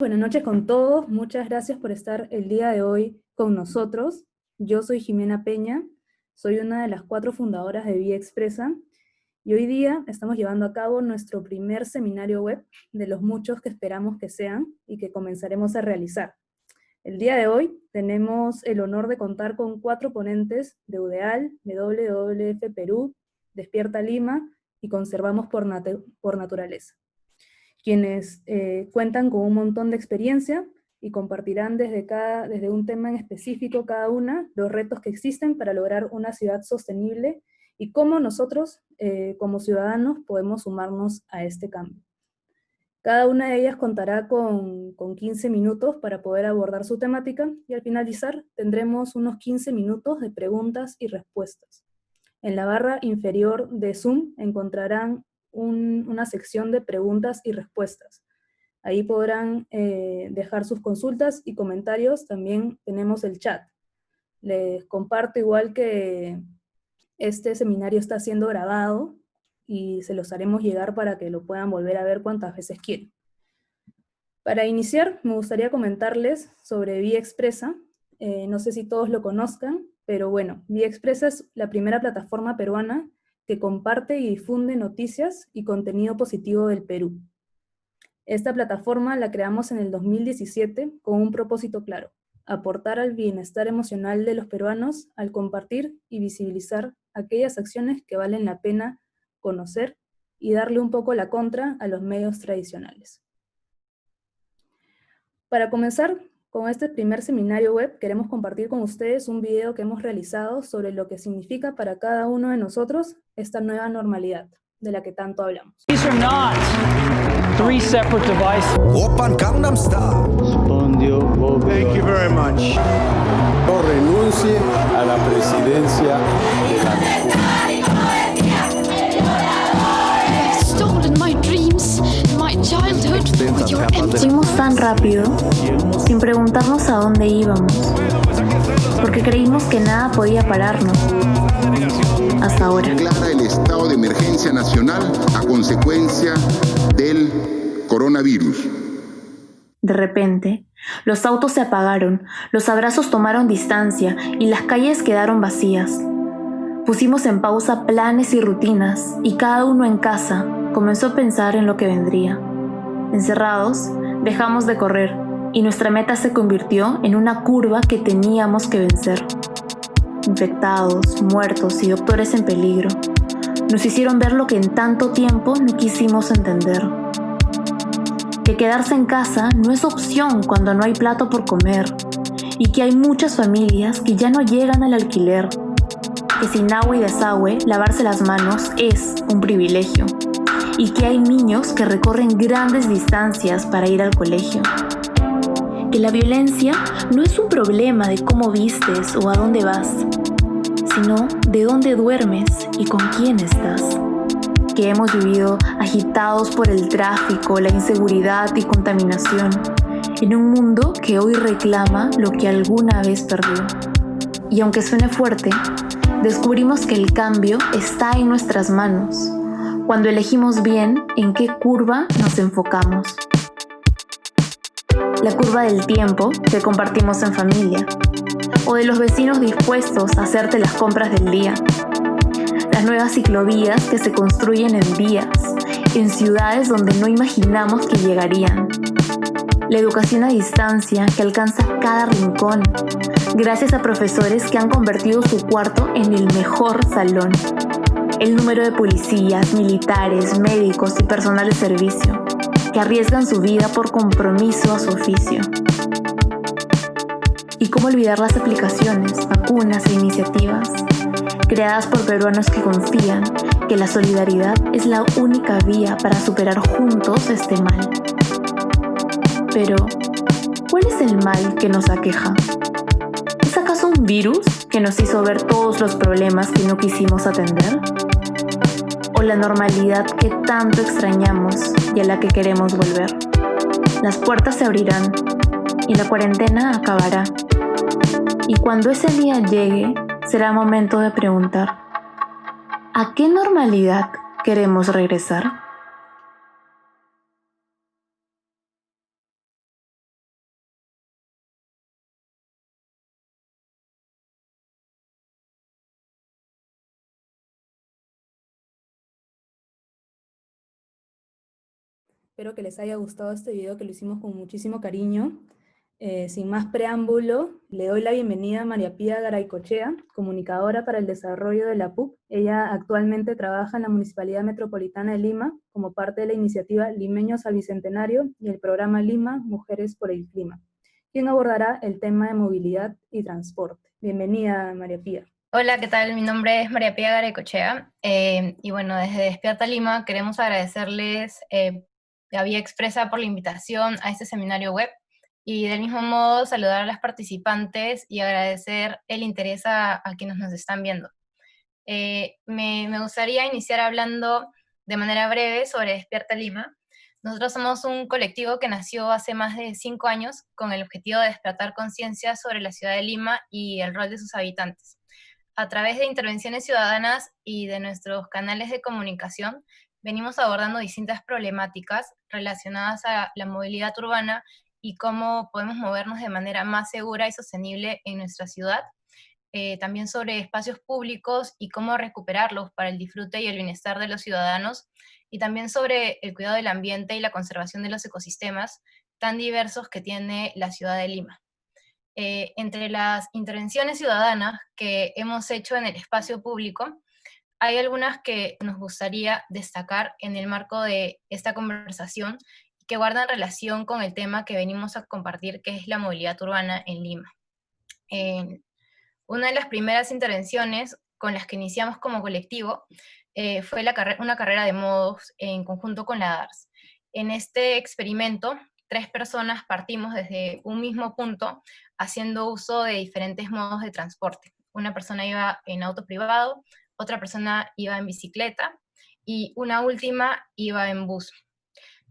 Buenas noches con todos, muchas gracias por estar el día de hoy con nosotros. Yo soy Jimena Peña, soy una de las 4 fundadoras de Vía Expresa y hoy día estamos llevando a cabo nuestro primer seminario web de los muchos que esperamos que sean y que comenzaremos a realizar. El día de hoy tenemos el honor de contar con 4 ponentes de UDEAL, WWF Perú, Despierta Lima y Conservamos por Naturaleza, quienes cuentan con un montón de experiencia y compartirán desde un tema en específico cada una los retos que existen para lograr una ciudad sostenible y cómo nosotros como ciudadanos podemos sumarnos a este cambio. Cada una de ellas contará con 15 minutos para poder abordar su temática y al finalizar tendremos unos 15 minutos de preguntas y respuestas. En la barra inferior de Zoom encontrarán una sección de preguntas y respuestas. Ahí podrán dejar sus consultas y comentarios. También tenemos el chat. Les comparto igual que este seminario está siendo grabado y se los haremos llegar para que lo puedan volver a ver cuantas veces quieran. Para iniciar, me gustaría comentarles sobre Vía Expresa. No sé si todos lo conozcan, pero bueno, Vía Expresa es la primera plataforma peruana que comparte y difunde noticias y contenido positivo del Perú. Esta plataforma la creamos en el 2017 con un propósito claro: aportar al bienestar emocional de los peruanos al compartir y visibilizar aquellas acciones que valen la pena conocer y darle un poco la contra a los medios tradicionales. Para comenzar con este primer seminario web, queremos compartir con ustedes un video que hemos realizado sobre lo que significa para cada uno de nosotros esta nueva normalidad, de la que tanto hablamos. These are not three separate devices. Oppan Gangnam Style. Thank you very much. No renuncie a la presidencia de la Stolen my dreams, my childhood with your empty. Fuimos tan rápido, sin preguntarnos a dónde íbamos, porque creímos que nada podía pararnos. Hasta ahora. Declara el estado de emergencia nacional a consecuencia del coronavirus. De repente, los autos se apagaron, los abrazos tomaron distancia y las calles quedaron vacías. Pusimos en pausa planes y rutinas y cada uno en casa comenzó a pensar en lo que vendría. Encerrados, dejamos de correr y nuestra meta se convirtió en una curva que teníamos que vencer. Infectados, muertos y doctores en peligro nos hicieron ver lo que en tanto tiempo no quisimos entender. Que quedarse en casa no es opción cuando no hay plato por comer y que hay muchas familias que ya no llegan al alquiler. Que sin agua y desagüe lavarse las manos es un privilegio y que hay niños que recorren grandes distancias para ir al colegio. Que la violencia no es un problema de cómo vistes o a dónde vas, sino de dónde duermes y con quién estás. Que hemos vivido agitados por el tráfico, la inseguridad y contaminación, en un mundo que hoy reclama lo que alguna vez perdió. Y aunque suene fuerte, descubrimos que el cambio está en nuestras manos, cuando elegimos bien en qué curva nos enfocamos. La curva del tiempo que compartimos en familia, o de los vecinos dispuestos a hacerte las compras del día. Las nuevas ciclovías que se construyen en vías, en ciudades donde no imaginamos que llegarían. La educación a distancia que alcanza cada rincón, gracias a profesores que han convertido su cuarto en el mejor salón. El número de policías, militares, médicos y personal de servicio que arriesgan su vida por compromiso a su oficio. Y cómo olvidar las aplicaciones, vacunas e iniciativas creadas por peruanos que confían que la solidaridad es la única vía para superar juntos este mal. Pero, ¿cuál es el mal que nos aqueja? ¿Es acaso un virus que nos hizo ver todos los problemas que no quisimos atender? ¿O la normalidad que tanto extrañamos y a la que queremos volver? Las puertas se abrirán y la cuarentena acabará. Y cuando ese día llegue, será momento de preguntar: ¿a qué normalidad queremos regresar? Espero que les haya gustado este video que lo hicimos con muchísimo cariño. Sin más preámbulo, le doy la bienvenida a María Pía Garaycochea, comunicadora para el desarrollo de la PUC. Ella actualmente trabaja en la Municipalidad Metropolitana de Lima como parte de la iniciativa Limeños al Bicentenario y el programa Lima Mujeres por el Clima, quien abordará el tema de movilidad y transporte. Bienvenida, María Pía. Hola, ¿qué tal? Mi nombre es María Pía Garaycochea y bueno, desde Despierta Lima queremos agradecerles a Vía Expresa por la invitación a este seminario web y del mismo modo saludar a las participantes y agradecer el interés a quienes nos están viendo. Me gustaría iniciar hablando de manera breve sobre Despierta Lima. Nosotros somos un colectivo que nació hace más de 5 años con el objetivo de despertar conciencia sobre la ciudad de Lima y el rol de sus habitantes. A través de intervenciones ciudadanas y de nuestros canales de comunicación, venimos abordando distintas problemáticas relacionadas a la movilidad urbana y cómo podemos movernos de manera más segura y sostenible en nuestra ciudad. También sobre espacios públicos y cómo recuperarlos para el disfrute y el bienestar de los ciudadanos, y también sobre el cuidado del ambiente y la conservación de los ecosistemas tan diversos que tiene la ciudad de Lima. Entre las intervenciones ciudadanas que hemos hecho en el espacio público, hay algunas que nos gustaría destacar en el marco de esta conversación que guardan relación con el tema que venimos a compartir, que es la movilidad urbana en Lima. Una de las primeras intervenciones con las que iniciamos como colectivo fue una carrera de modos en conjunto con la DARS. En este experimento, 3 personas partimos desde un mismo punto haciendo uso de diferentes modos de transporte. Una persona iba en auto privado, otra persona iba en bicicleta y una última iba en bus.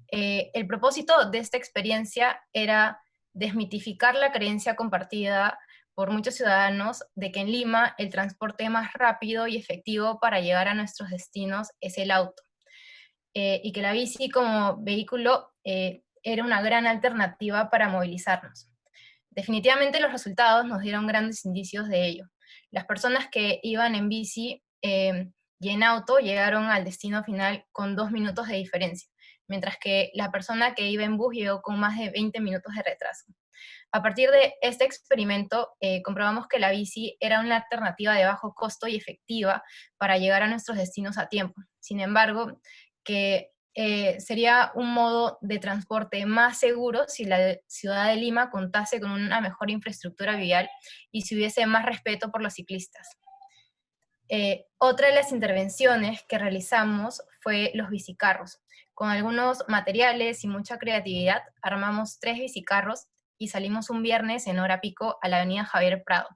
El propósito de esta experiencia era desmitificar la creencia compartida por muchos ciudadanos de que en Lima el transporte más rápido y efectivo para llegar a nuestros destinos es el auto, y que la bici como vehículo era una gran alternativa para movilizarnos. Definitivamente los resultados nos dieron grandes indicios de ello. Las personas que iban en bici y en auto llegaron al destino final con 2 minutos de diferencia, mientras que la persona que iba en bus llegó con más de 20 minutos de retraso. A partir de este experimento, comprobamos que la bici era una alternativa de bajo costo y efectiva para llegar a nuestros destinos a tiempo. Sin embargo, que sería un modo de transporte más seguro si la ciudad de Lima contase con una mejor infraestructura vial y si hubiese más respeto por los ciclistas. Otra de las intervenciones que realizamos fue los bicicarros. Con algunos materiales y mucha creatividad, armamos 3 bicicarros y salimos un viernes en hora pico a la avenida Javier Prado.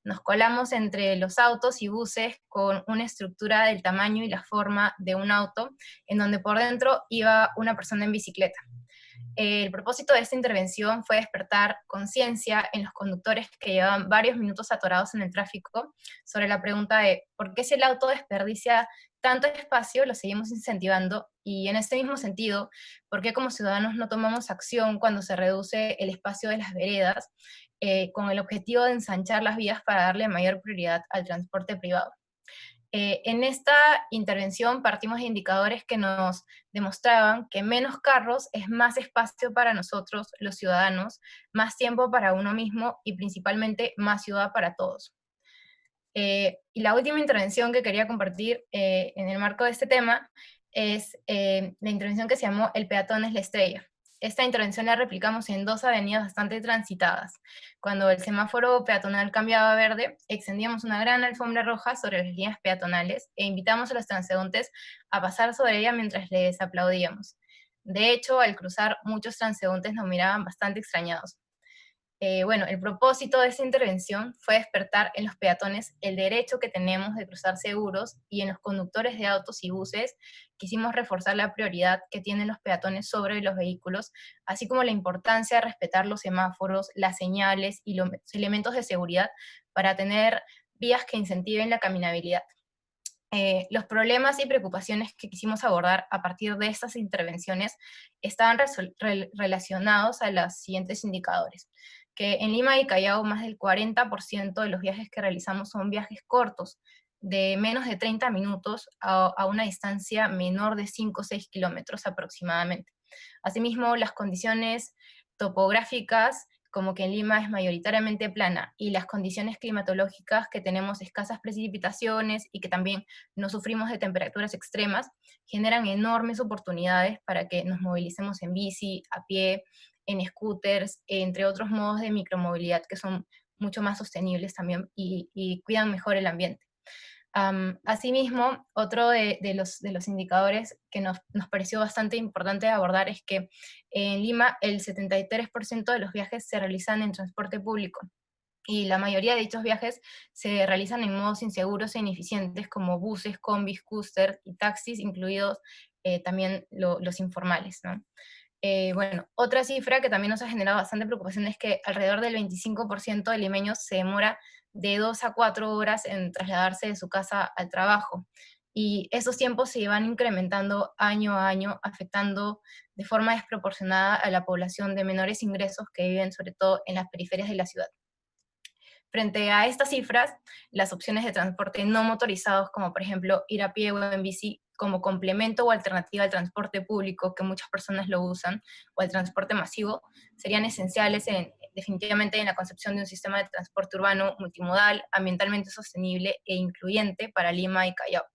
Nos colamos entre los autos y buses con una estructura del tamaño y la forma de un auto, en donde por dentro iba una persona en bicicleta. El propósito de esta intervención fue despertar conciencia en los conductores que llevaban varios minutos atorados en el tráfico sobre la pregunta de ¿por qué si el auto desperdicia tanto espacio lo seguimos incentivando? Y en este mismo sentido, ¿por qué como ciudadanos no tomamos acción cuando se reduce el espacio de las veredas con el objetivo de ensanchar las vías para darle mayor prioridad al transporte privado? En esta intervención partimos de indicadores que nos demostraban que menos carros es más espacio para nosotros, los ciudadanos, más tiempo para uno mismo y principalmente más ciudad para todos. Y la última intervención que quería compartir en el marco de este tema es la intervención que se llamó El peatón es la estrella. Esta intervención la replicamos en 2 avenidas bastante transitadas. Cuando el semáforo peatonal cambiaba a verde, extendíamos una gran alfombra roja sobre las líneas peatonales e invitamos a los transeúntes a pasar sobre ella mientras les aplaudíamos. De hecho, al cruzar, muchos transeúntes nos miraban bastante extrañados. Bueno, el propósito de esta intervención fue despertar en los peatones el derecho que tenemos de cruzar seguros, y en los conductores de autos y buses quisimos reforzar la prioridad que tienen los peatones sobre los vehículos, así como la importancia de respetar los semáforos, las señales y los elementos de seguridad para tener vías que incentiven la caminabilidad. Los problemas y preocupaciones que quisimos abordar a partir de estas intervenciones estaban relacionados a los siguientes indicadores: que en Lima y Callao más del 40% de los viajes que realizamos son viajes cortos, de menos de 30 minutos a una distancia menor de 5 o 6 kilómetros aproximadamente. Asimismo, las condiciones topográficas, como que en Lima es mayoritariamente plana, y las condiciones climatológicas, que tenemos escasas precipitaciones y que también no sufrimos de temperaturas extremas, generan enormes oportunidades para que nos movilicemos en bici, a pie, en scooters, entre otros modos de micromovilidad que son mucho más sostenibles también y cuidan mejor el ambiente. Asimismo, otro de los indicadores que nos pareció bastante importante abordar es que en Lima el 73% de los viajes se realizan en transporte público, y la mayoría de dichos viajes se realizan en modos inseguros e ineficientes como buses, combis, scooters y taxis, incluidos también los informales, ¿no? Bueno, otra cifra que también nos ha generado bastante preocupación es que alrededor del 25% de limeños se demora de 2 a 4 horas en trasladarse de su casa al trabajo. Y esos tiempos se van incrementando año a año, afectando de forma desproporcionada a la población de menores ingresos que viven sobre todo en las periferias de la ciudad. Frente a estas cifras, las opciones de transporte no motorizados, como por ejemplo ir a pie o en bici, como complemento o alternativa al transporte público, que muchas personas lo usan, o al transporte masivo, serían esenciales definitivamente en la concepción de un sistema de transporte urbano multimodal, ambientalmente sostenible e incluyente para Lima y Callao.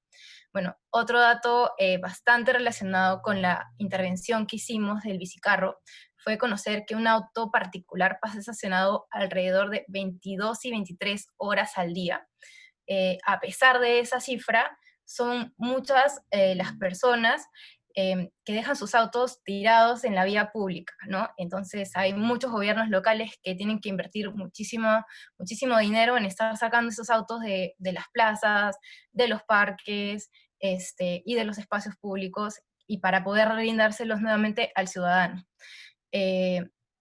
Bueno, otro dato bastante relacionado con la intervención que hicimos del bicicarro fue conocer que un auto particular pasa estacionado alrededor de 22 y 23 horas al día. A pesar de esa cifra, son muchas las personas que dejan sus autos tirados en la vía pública, ¿no? Entonces hay muchos gobiernos locales que tienen que invertir muchísimo dinero en estar sacando esos autos de las plazas, de los parques, y de los espacios públicos, y para poder brindárselos nuevamente al ciudadano.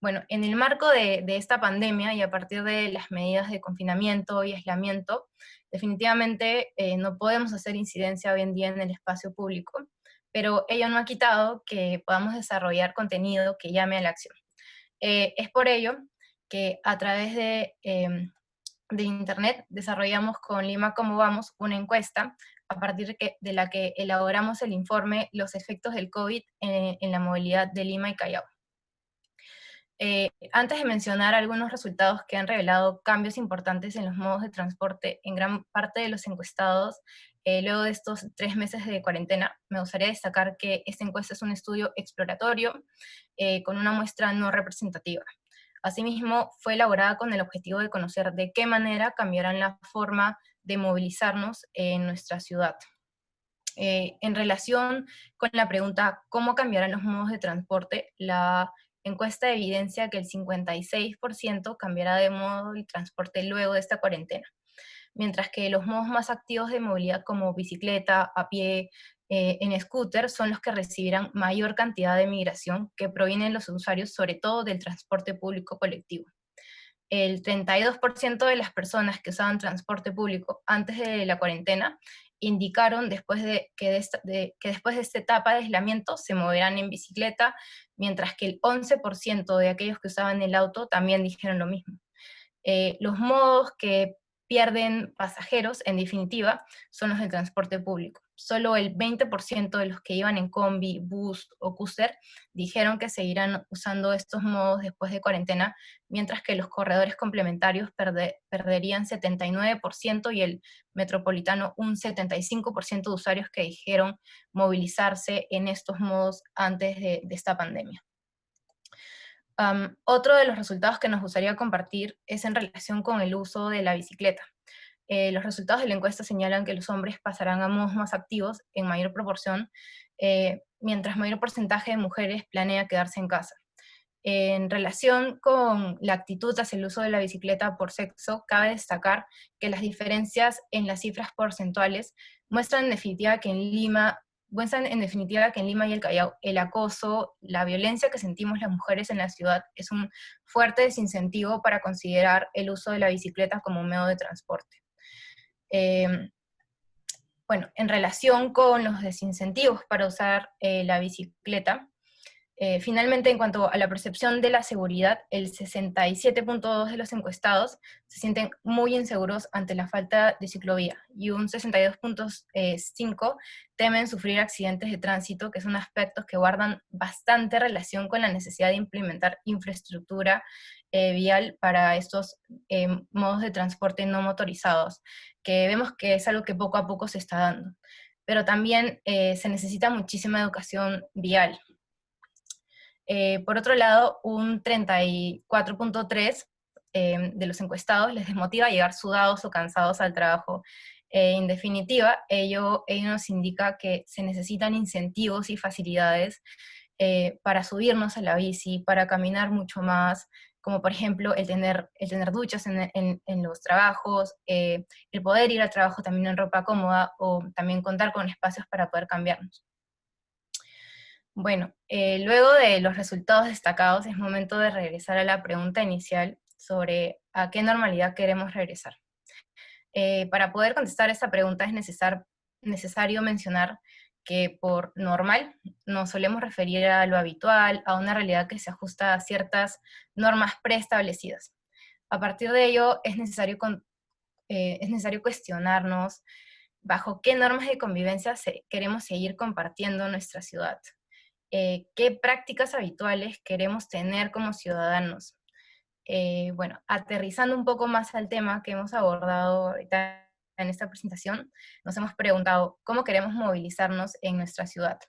Bueno, en el marco de esta pandemia y a partir de las medidas de confinamiento y aislamiento, definitivamente no podemos hacer incidencia hoy en día en el espacio público, pero ello no ha quitado que podamos desarrollar contenido que llame a la acción. Es por ello que a través de Internet desarrollamos con Lima Cómo Vamos una encuesta a partir de la que elaboramos el informe Los efectos del COVID en la movilidad de Lima y Callao. Antes de mencionar algunos resultados que han revelado cambios importantes en los modos de transporte en gran parte de los encuestados, luego de estos 3 meses de cuarentena, me gustaría destacar que esta encuesta es un estudio exploratorio con una muestra no representativa. Asimismo, fue elaborada con el objetivo de conocer de qué manera cambiarán la forma de movilizarnos en nuestra ciudad. En relación con la pregunta ¿cómo cambiarán los modos de transporte?, la encuesta evidencia que el 56% cambiará de modo de transporte luego de esta cuarentena, mientras que los modos más activos de movilidad como bicicleta, a pie, en scooter, son los que recibirán mayor cantidad de migración que provienen los usuarios, sobre todo del transporte público colectivo. El 32% de las personas que usaban transporte público antes de la cuarentena indicaron que después de esta etapa de aislamiento se moverán en bicicleta, mientras que el 11% de aquellos que usaban el auto también dijeron lo mismo. Los modos que pierden pasajeros, en definitiva, son los del transporte público. Solo el 20% de los que iban en combi, bus o cúster dijeron que seguirán usando estos modos después de cuarentena, mientras que los corredores complementarios perderían 79% y el metropolitano un 75% de usuarios que dijeron movilizarse en estos modos antes de esta pandemia. Otro de los resultados que nos gustaría compartir es en relación con el uso de la bicicleta. Los resultados de la encuesta señalan que los hombres pasarán a modos más activos en mayor proporción, mientras mayor porcentaje de mujeres planea quedarse en casa. En relación con la actitud hacia el uso de la bicicleta por sexo, cabe destacar que las diferencias en las cifras porcentuales muestran en definitiva que en Lima y el Callao el acoso, la violencia que sentimos las mujeres en la ciudad es un fuerte desincentivo para considerar el uso de la bicicleta como un medio de transporte. Bueno, en relación con los desincentivos para usar la bicicleta, Finalmente, en cuanto a la percepción de la seguridad, el 67.2% de los encuestados se sienten muy inseguros ante la falta de ciclovía, y un 62.5% temen sufrir accidentes de tránsito, que son aspectos que guardan bastante relación con la necesidad de implementar infraestructura vial para estos modos de transporte no motorizados, que vemos que es algo que poco a poco se está dando. Pero también se necesita muchísima educación vial. Por otro lado, un 34.3% de los encuestados les desmotiva llegar sudados o cansados al trabajo. En definitiva, ello nos indica que se necesitan incentivos y facilidades para subirnos a la bici, para caminar mucho más, como por ejemplo el tener duchas en los trabajos, el poder ir al trabajo también en ropa cómoda, o también contar con espacios para poder cambiarnos. Bueno, luego de los resultados destacados es momento de regresar a la pregunta inicial sobre a qué normalidad queremos regresar. Para poder contestar esta pregunta es necesario mencionar que por normal nos solemos referir a lo habitual, a una realidad que se ajusta a ciertas normas preestablecidas. A partir de ello es necesario cuestionarnos bajo qué normas de convivencia queremos seguir compartiendo nuestra ciudad. ¿Qué prácticas habituales queremos tener como ciudadanos? Bueno, aterrizando un poco más al tema que hemos abordado ahorita en esta presentación, nos hemos preguntado cómo queremos movilizarnos en nuestra ciudad.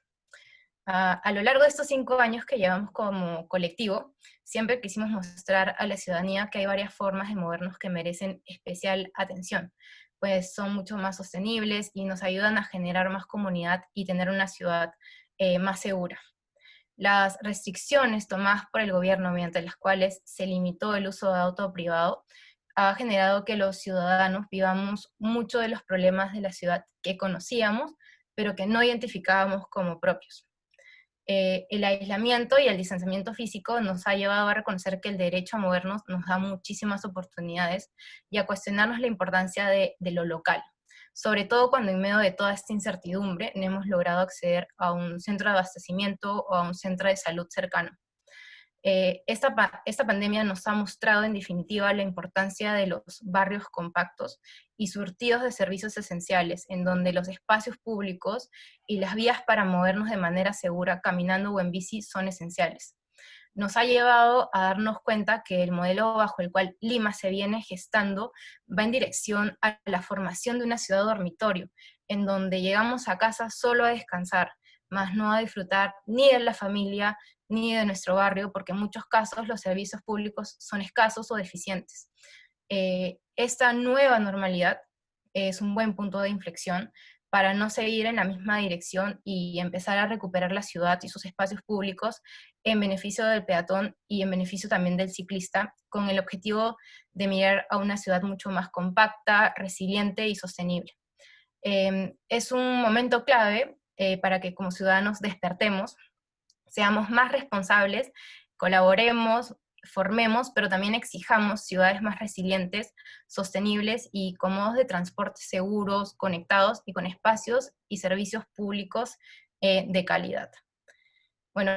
A lo largo de estos 5 años que llevamos como colectivo, siempre quisimos mostrar a la ciudadanía que hay varias formas de movernos que merecen especial atención, pues son mucho más sostenibles y nos ayudan a generar más comunidad y tener una ciudad más segura. Las restricciones tomadas por el gobierno, mediante las cuales se limitó el uso de auto privado, ha generado que los ciudadanos vivamos mucho de los problemas de la ciudad que conocíamos, pero que no identificábamos como propios. El aislamiento y el distanciamiento físico nos ha llevado a reconocer que el derecho a movernos nos da muchísimas oportunidades y a cuestionarnos la importancia de lo local, sobre todo cuando en medio de toda esta incertidumbre no hemos logrado acceder a un centro de abastecimiento o a un centro de salud cercano. Esta pandemia nos ha mostrado en definitiva la importancia de los barrios compactos y surtidos de servicios esenciales, en donde los espacios públicos y las vías para movernos de manera segura caminando o en bici son esenciales. Nos ha llevado a darnos cuenta que el modelo bajo el cual Lima se viene gestando va en dirección a la formación de una ciudad dormitorio, en donde llegamos a casa solo a descansar, más no a disfrutar ni de la familia ni de nuestro barrio, porque en muchos casos los servicios públicos son escasos o deficientes. Esta nueva normalidad es un buen punto de inflexión para no seguir en la misma dirección y empezar a recuperar la ciudad y sus espacios públicos en beneficio del peatón y en beneficio también del ciclista, con el objetivo de mirar a una ciudad mucho más compacta, resiliente y sostenible. Es un momento clave para que como ciudadanos despertemos, seamos más responsables, colaboremos, formemos, pero también exijamos ciudades más resilientes, sostenibles y con modos de transporte seguros, conectados y con espacios y servicios públicos de calidad. Bueno,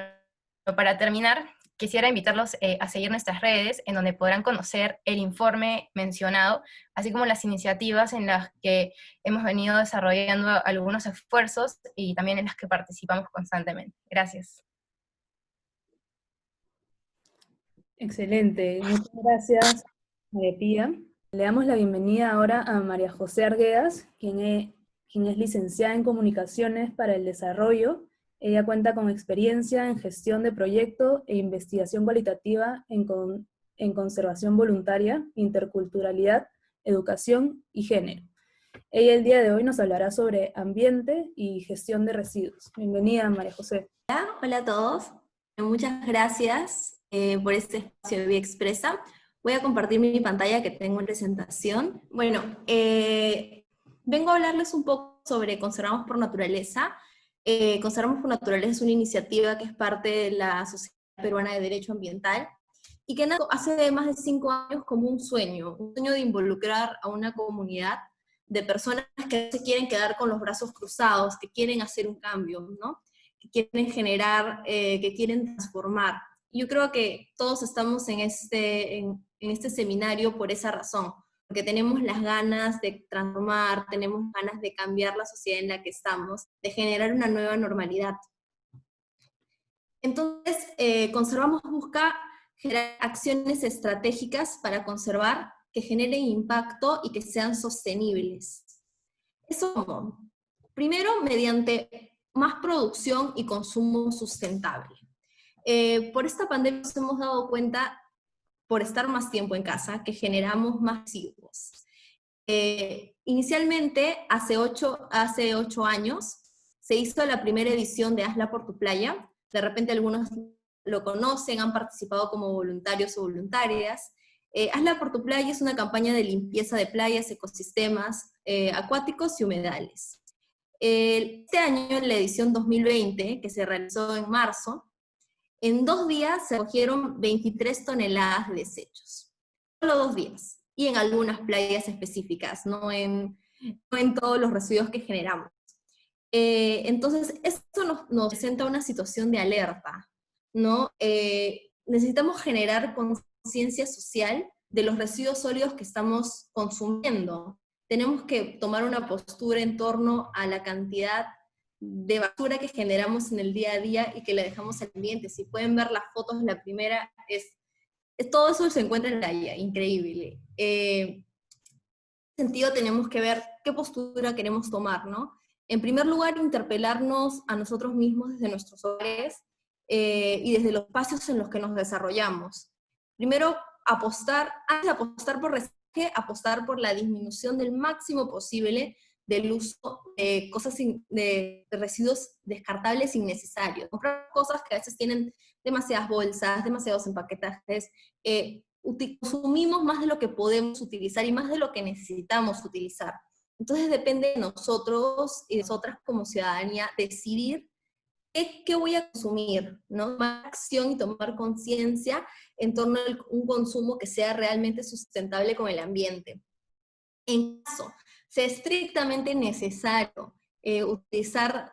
para terminar, quisiera invitarlos a seguir nuestras redes, en donde podrán conocer el informe mencionado, así como las iniciativas en las que hemos venido desarrollando algunos esfuerzos y también en las que participamos constantemente. Gracias. Excelente, muchas gracias, María Pía. Le damos la bienvenida ahora a María José Arguedas, quien es licenciada en Comunicaciones para el Desarrollo. Ella cuenta con experiencia en gestión de proyecto e investigación cualitativa en conservación voluntaria, interculturalidad, educación y género. Ella el día de hoy nos hablará sobre ambiente y gestión de residuos. Bienvenida, María José. Hola a todos, muchas gracias por este espacio de Vía Expresa. Voy a compartir mi pantalla que tengo en presentación. Bueno, vengo a hablarles un poco sobre Conservamos por Naturaleza. Conservamos por Naturaleza es una iniciativa que es parte de la Sociedad Peruana de Derecho Ambiental y que nació hace más de 5 años como un sueño de involucrar a una comunidad de personas que se quieren quedar con los brazos cruzados, que quieren hacer un cambio, ¿no? quieren generar, que quieren transformar. Yo creo que todos estamos en este seminario por esa razón, porque tenemos las ganas de transformar, tenemos ganas de cambiar la sociedad en la que estamos, de generar una nueva normalidad. Entonces, Conservamos busca generar acciones estratégicas para conservar, que generen impacto y que sean sostenibles. Eso, primero, mediante más producción y consumo sustentable. Por esta pandemia nos hemos dado cuenta, por estar más tiempo en casa, que generamos más residuos. Inicialmente, hace 8 años, se hizo la primera edición de Hazla por tu playa. De repente algunos lo conocen, han participado como voluntarios o voluntarias. Hazla por tu playa es una campaña de limpieza de playas, ecosistemas acuáticos y humedales. Este año, en la edición 2020, que se realizó en marzo, en 2 días se recogieron 23 toneladas de desechos. Solo 2 días. Y en algunas playas específicas, no en todos los residuos que generamos. Entonces, esto nos presenta una situación de alerta, ¿no? Necesitamos generar conciencia social de los residuos sólidos que estamos consumiendo. Tenemos que tomar una postura en torno a la cantidad de basura que generamos en el día a día y que le dejamos al ambiente. Si pueden ver las fotos, la primera es todo eso se encuentra en la playa, increíble. En ese sentido tenemos que ver qué postura queremos tomar, ¿no? En primer lugar, interpelarnos a nosotros mismos desde nuestros hogares y desde los espacios en los que nos desarrollamos. Primero, antes de apostar por reciclaje, apostar por la disminución del máximo posible del uso de de residuos descartables innecesarios. Comprar cosas que a veces tienen demasiadas bolsas, demasiados empaquetajes, consumimos más de lo que podemos utilizar y más de lo que necesitamos utilizar. Entonces depende de nosotros y de nosotras como ciudadanía decidir qué voy a consumir, ¿no? Tomar acción y tomar conciencia en torno a un consumo que sea realmente sustentable con el ambiente. En caso sea estrictamente necesario utilizar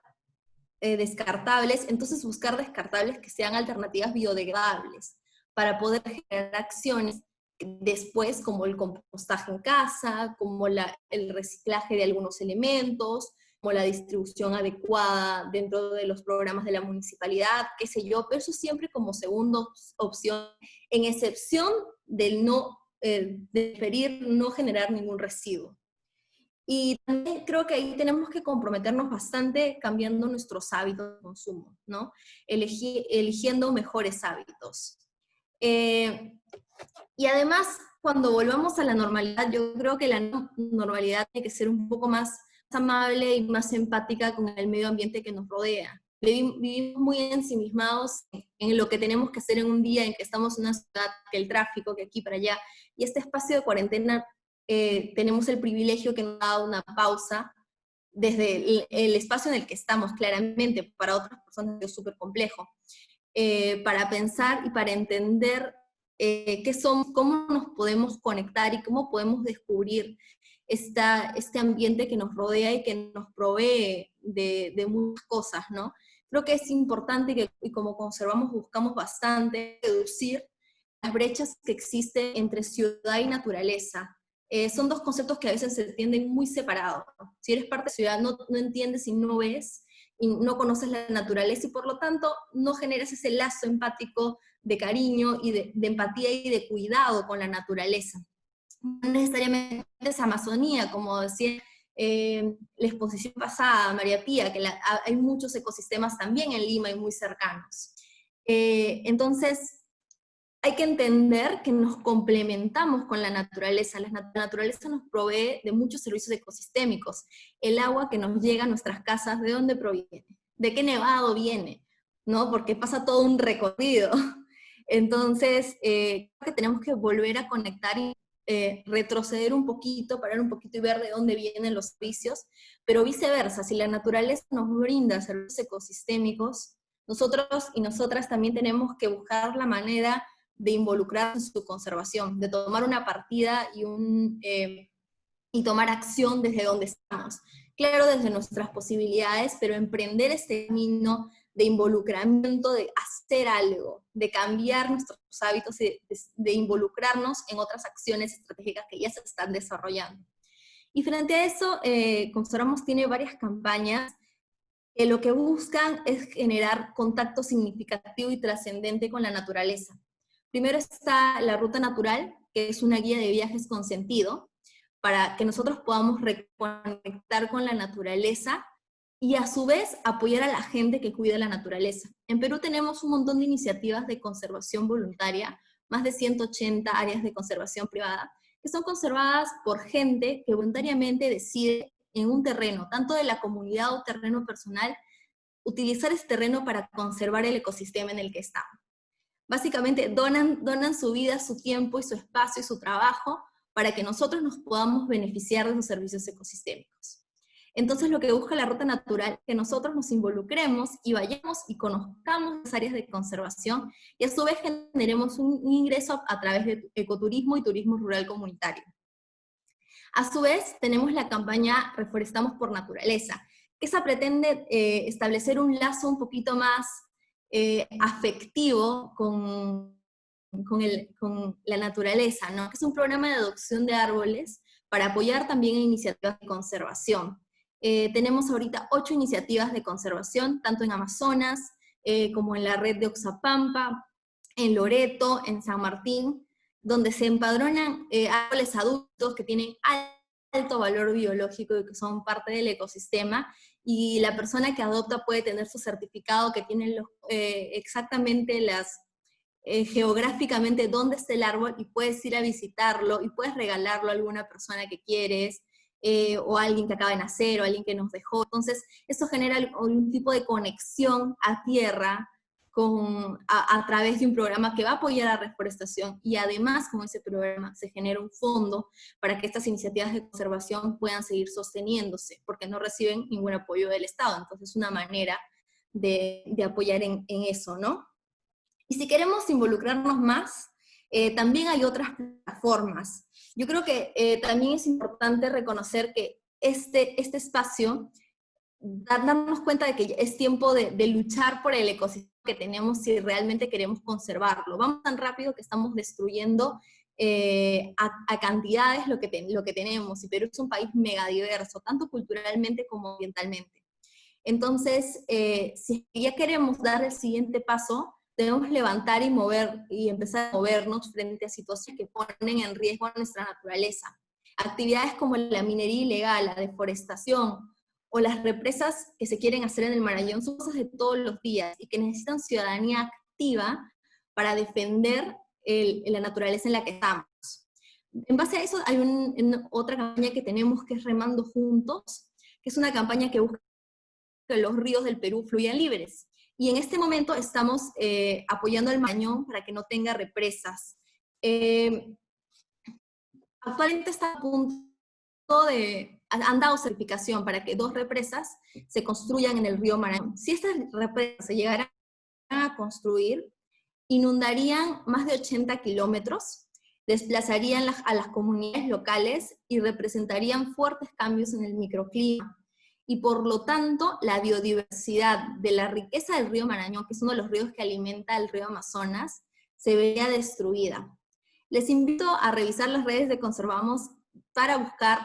descartables, entonces buscar descartables que sean alternativas biodegradables para poder generar acciones después, como el compostaje en casa, como el reciclaje de algunos elementos, como la distribución adecuada dentro de los programas de la municipalidad, qué sé yo, pero eso siempre como segunda opción, en excepción del de preferir no generar ningún residuo. Y también creo que ahí tenemos que comprometernos bastante cambiando nuestros hábitos de consumo, ¿no? Eligiendo mejores hábitos. Y además, cuando volvamos a la normalidad, yo creo que la normalidad tiene que ser un poco más amable y más empática con el medio ambiente que nos rodea. Vivimos muy ensimismados en lo que tenemos que hacer en un día en que estamos en una ciudad, que el tráfico, que aquí para allá, y este espacio de cuarentena tenemos el privilegio que nos ha dado una pausa desde el espacio en el que estamos, claramente, para otras personas es súper complejo, para pensar y para entender qué somos, cómo nos podemos conectar y cómo podemos descubrir este ambiente que nos rodea y que nos provee de muchas cosas, ¿no? Creo que es importante y como Conservamos buscamos bastante reducir las brechas que existen entre ciudad y naturaleza. Son dos conceptos que a veces se entienden muy separados. Si eres parte de la ciudad no entiendes y no ves, y no conoces la naturaleza, y por lo tanto no generas ese lazo empático de cariño y de empatía y de cuidado con la naturaleza. No necesariamente es Amazonía, como decía la exposición pasada, María Pía, que hay muchos ecosistemas también en Lima y muy cercanos. Entonces, hay que entender que nos complementamos con la naturaleza. La naturaleza nos provee de muchos servicios ecosistémicos. El agua que nos llega a nuestras casas, ¿de dónde proviene? ¿De qué nevado viene? ¿No? Porque pasa todo un recorrido. Entonces, creo que tenemos que volver a conectar y retroceder un poquito, parar un poquito y ver de dónde vienen los servicios, pero viceversa, si la naturaleza nos brinda servicios ecosistémicos, nosotros y nosotras también tenemos que buscar la manera de involucrar en su conservación, de tomar una partida y tomar acción desde donde estamos. Claro, desde nuestras posibilidades, pero emprender este camino de involucramiento, de hacer algo, de cambiar nuestros hábitos y de involucrarnos en otras acciones estratégicas que ya se están desarrollando. Y frente a eso, Conservamos tiene varias campañas que lo que buscan es generar contacto significativo y trascendente con la naturaleza. Primero está la Ruta Natural, que es una guía de viajes con sentido, para que nosotros podamos reconectar con la naturaleza y a su vez apoyar a la gente que cuida la naturaleza. En Perú tenemos un montón de iniciativas de conservación voluntaria, más de 180 áreas de conservación privada, que son conservadas por gente que voluntariamente decide en un terreno, tanto de la comunidad o terreno personal, utilizar ese terreno para conservar el ecosistema en el que están. Básicamente donan su vida, su tiempo y su espacio y su trabajo para que nosotros nos podamos beneficiar de sus servicios ecosistémicos. Entonces lo que busca la Ruta Natural es que nosotros nos involucremos y vayamos y conozcamos las áreas de conservación y a su vez generemos un ingreso a través de ecoturismo y turismo rural comunitario. A su vez tenemos la campaña Reforestamos por Naturaleza, que esa pretende establecer un lazo un poquito más afectivo con la naturaleza, ¿no? Que es un programa de adopción de árboles para apoyar también a iniciativas de conservación. Tenemos ahorita 8 iniciativas de conservación, tanto en Amazonas, como en la red de Oxapampa, en Loreto, en San Martín, donde se empadronan árboles adultos que tienen alto valor biológico y que son parte del ecosistema, y la persona que adopta puede tener su certificado que tiene exactamente geográficamente dónde está el árbol, y puedes ir a visitarlo, y puedes regalarlo a alguna persona que quieres, o a alguien que acaba de nacer, o a alguien que nos dejó. Entonces, eso genera un tipo de conexión a tierra a través de un programa que va a apoyar la reforestación, y además, con ese programa, se genera un fondo para que estas iniciativas de conservación puedan seguir sosteniéndose, porque no reciben ningún apoyo del Estado. Entonces, es una manera de apoyar en eso, ¿no? Y si queremos involucrarnos más, también hay otras plataformas. Yo creo que también es importante reconocer que este espacio, darnos cuenta de que es tiempo de luchar por el ecosistema que tenemos si realmente queremos conservarlo. Vamos tan rápido que estamos destruyendo a cantidades lo que tenemos, y Perú es un país megadiverso, tanto culturalmente como ambientalmente. Entonces, si ya queremos dar el siguiente paso, debemos levantar y empezar a movernos frente a situaciones que ponen en riesgo a nuestra naturaleza. Actividades como la minería ilegal, la deforestación, o las represas que se quieren hacer en el Marañón son cosas de todos los días y que necesitan ciudadanía activa para defender la naturaleza en la que estamos. En base a eso hay otra campaña que tenemos, que es Remando Juntos, que es una campaña que busca que los ríos del Perú fluyan libres. Y en este momento estamos apoyando al Marañón para que no tenga represas. Actualmente está a punto han dado certificación para que 2 represas se construyan en el río Marañón. Si estas represas se llegaran a construir, inundarían más de 80 kilómetros, desplazarían a las comunidades locales y representarían fuertes cambios en el microclima. Y por lo tanto, la biodiversidad de la riqueza del río Marañón, que es uno de los ríos que alimenta el río Amazonas, se vería destruida. Les invito a revisar las redes de Conservamos para buscar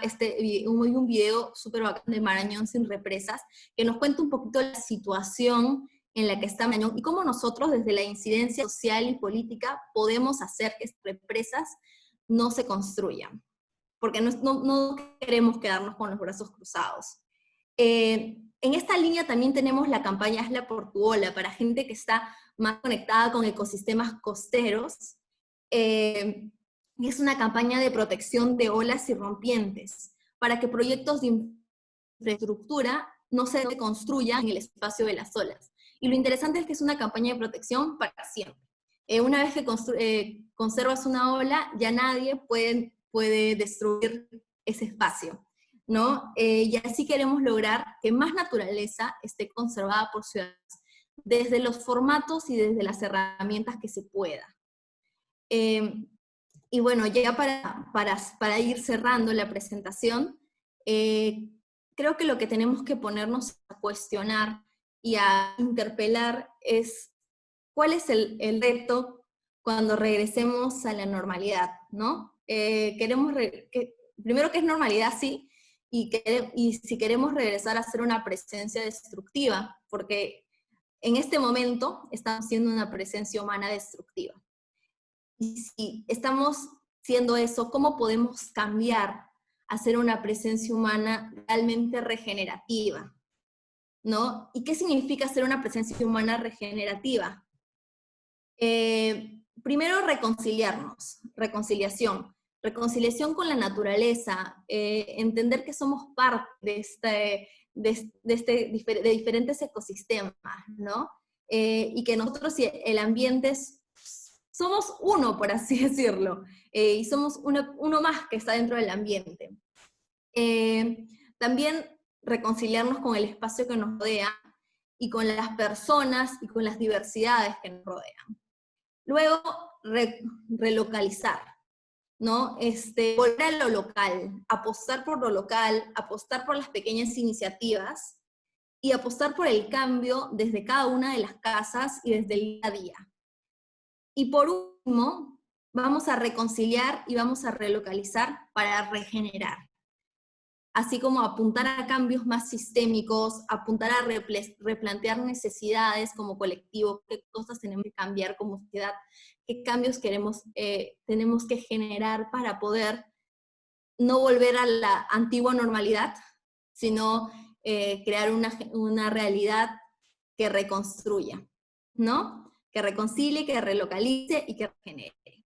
un video súper bacán de Marañón sin represas, que nos cuenta un poquito la situación en la que está Marañón y cómo nosotros desde la incidencia social y política podemos hacer que estas represas no se construyan, porque no queremos quedarnos con los brazos cruzados. En esta línea también tenemos la campaña Hazla por tu ola, para gente que está más conectada con ecosistemas costeros, y es una campaña de protección de olas y rompientes, para que proyectos de infraestructura no se construyan en el espacio de las olas. Y lo interesante es que es una campaña de protección para siempre. Una vez que conservas una ola, ya nadie puede destruir ese espacio, ¿no? Y así queremos lograr que más naturaleza esté conservada por ciudadanos, desde los formatos y desde las herramientas que se pueda. Y bueno, ya para ir cerrando la presentación, creo que lo que tenemos que ponernos a cuestionar y a interpelar es cuál es el reto cuando regresemos a la normalidad, ¿no? Primero, ¿qué es normalidad? Sí, y si queremos regresar a ser una presencia destructiva, porque en este momento estamos siendo una presencia humana destructiva. Y si estamos siendo eso, ¿cómo podemos cambiar a ser una presencia humana realmente regenerativa? ¿No? ¿Y qué significa ser una presencia humana regenerativa? Primero, reconciliarnos, reconciliación con la naturaleza, entender que somos parte de diferentes ecosistemas, ¿no? Y que nosotros y el ambiente somos uno, por así decirlo, y somos uno más que está dentro del ambiente. También reconciliarnos con el espacio que nos rodea y con las personas y con las diversidades que nos rodean. Luego, relocalizar, ¿no? Volver a lo local, apostar por lo local, apostar por las pequeñas iniciativas y apostar por el cambio desde cada una de las casas y desde el día a día. Y por último, vamos a reconciliar y vamos a relocalizar para regenerar. Así como apuntar a cambios más sistémicos, apuntar a replantear necesidades como colectivo, qué cosas tenemos que cambiar como sociedad, qué cambios tenemos que generar para poder no volver a la antigua normalidad, sino crear una realidad que reconstruya, ¿no? Que reconcilie, que relocalice y que regenere.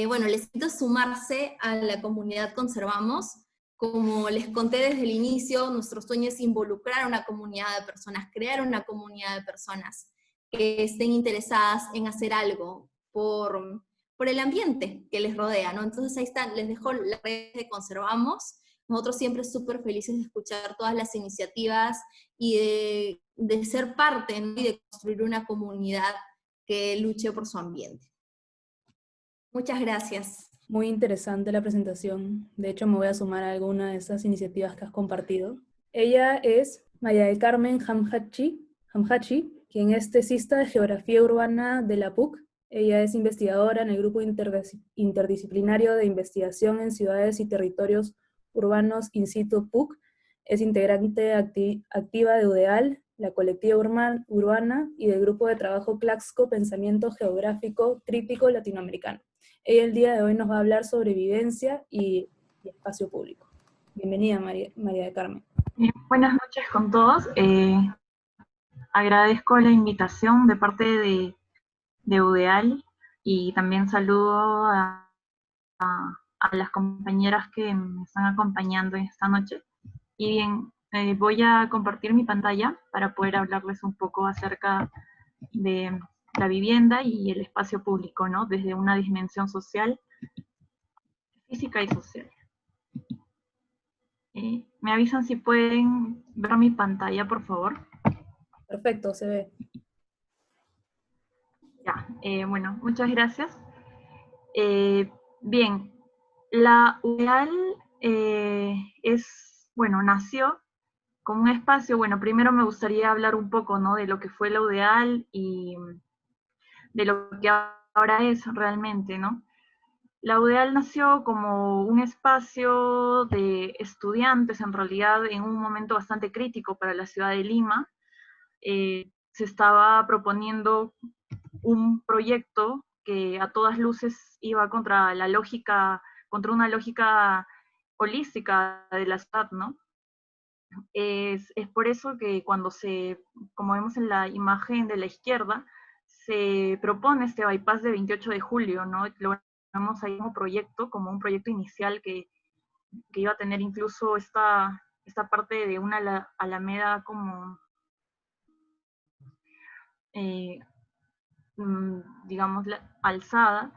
Bueno, les invito a sumarse a la comunidad Conservamos. Como les conté desde el inicio, nuestro sueño es involucrar a una comunidad de personas, crear una comunidad de personas que estén interesadas en hacer algo por el ambiente que les rodea, ¿no? Entonces ahí están, les dejo la red de Conservamos. Nosotros siempre súper felices de escuchar todas las iniciativas y de ser parte, ¿no? Y de construir una comunidad que luche por su ambiente. Muchas gracias. Muy interesante la presentación. De hecho, me voy a sumar a alguna de esas iniciativas que has compartido. Ella es María del Carmen Hamhachi, quien es tesista de Geografía Urbana de la PUC. Ella es investigadora en el Grupo Interdisciplinario de Investigación en Ciudades y Territorios Urbanos In Situ PUC. Es integrante activa de UDEAL, la colectiva urbana y del Grupo de Trabajo Claxco Pensamiento Geográfico Trípico Latinoamericano. Ella el día de hoy nos va a hablar sobre vivencia y espacio público. Bienvenida, María del Carmen. Buenas noches con todos. Agradezco la invitación de parte de UDEAL y también saludo a las compañeras que me están acompañando esta noche. Y bien, voy a compartir mi pantalla para poder hablarles un poco acerca de la vivienda y el espacio público, ¿no? Desde una dimensión social, física y social. ¿Me avisan si pueden ver mi pantalla, por favor? Perfecto, se ve. Ya, bueno, muchas gracias. Bien, la UDEAL nació como un espacio, bueno, primero me gustaría hablar un poco, ¿no? De lo que fue la UDEAL y de lo que ahora es realmente, ¿no? La UDEAL nació como un espacio de estudiantes, en realidad, en un momento bastante crítico para la ciudad de Lima. Se estaba proponiendo un proyecto que a todas luces iba contra una lógica holística de la ciudad, ¿no? Es por eso que como vemos en la imagen de la izquierda, se propone este bypass de 28 de julio, ¿no? Lo vemos ahí como un proyecto inicial que iba a tener incluso esta parte de una alameda como, digamos, alzada.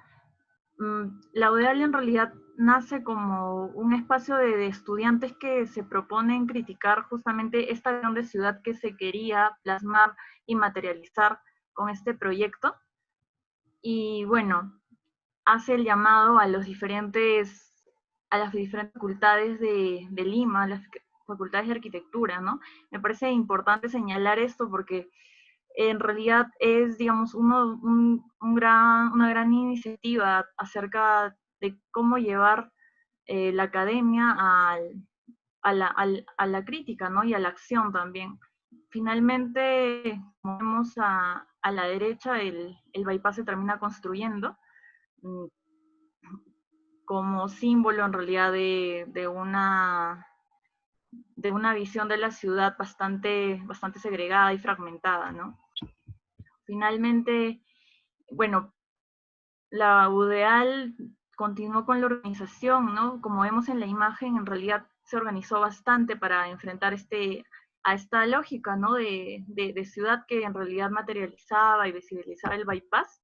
La UDEAL en realidad nace como un espacio de estudiantes que se proponen criticar justamente esta visión de ciudad que se quería plasmar y materializar con este proyecto. Y bueno, hace el llamado a las diferentes facultades de Lima, las facultades de arquitectura, ¿no? Me parece importante señalar esto porque en realidad es, digamos, una gran iniciativa acerca de cómo llevar la academia a la crítica, ¿no? Y a la acción también. Finalmente, como vemos a la derecha, el bypass se termina construyendo como símbolo en realidad de una visión de la ciudad bastante segregada y fragmentada, ¿no? Finalmente, bueno, la UDEAL continuó con la organización, ¿no? Como vemos en la imagen, en realidad se organizó bastante para enfrentar a esta lógica, ¿no? De ciudad que en realidad materializaba y visibilizaba el bypass.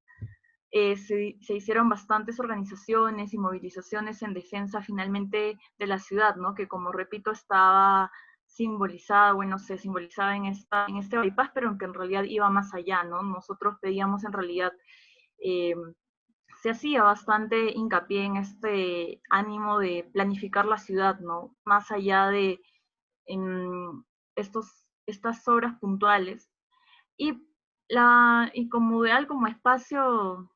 Se hicieron bastantes organizaciones y movilizaciones en defensa finalmente de la ciudad, ¿no? Que como repito estaba simbolizada, bueno, se simbolizaba en este bypass, pero que en realidad iba más allá, ¿no? Nosotros pedíamos en realidad, se hacía bastante hincapié en este ánimo de planificar la ciudad, ¿no? Más allá de estas obras puntuales. Y como UDEAL, como espacio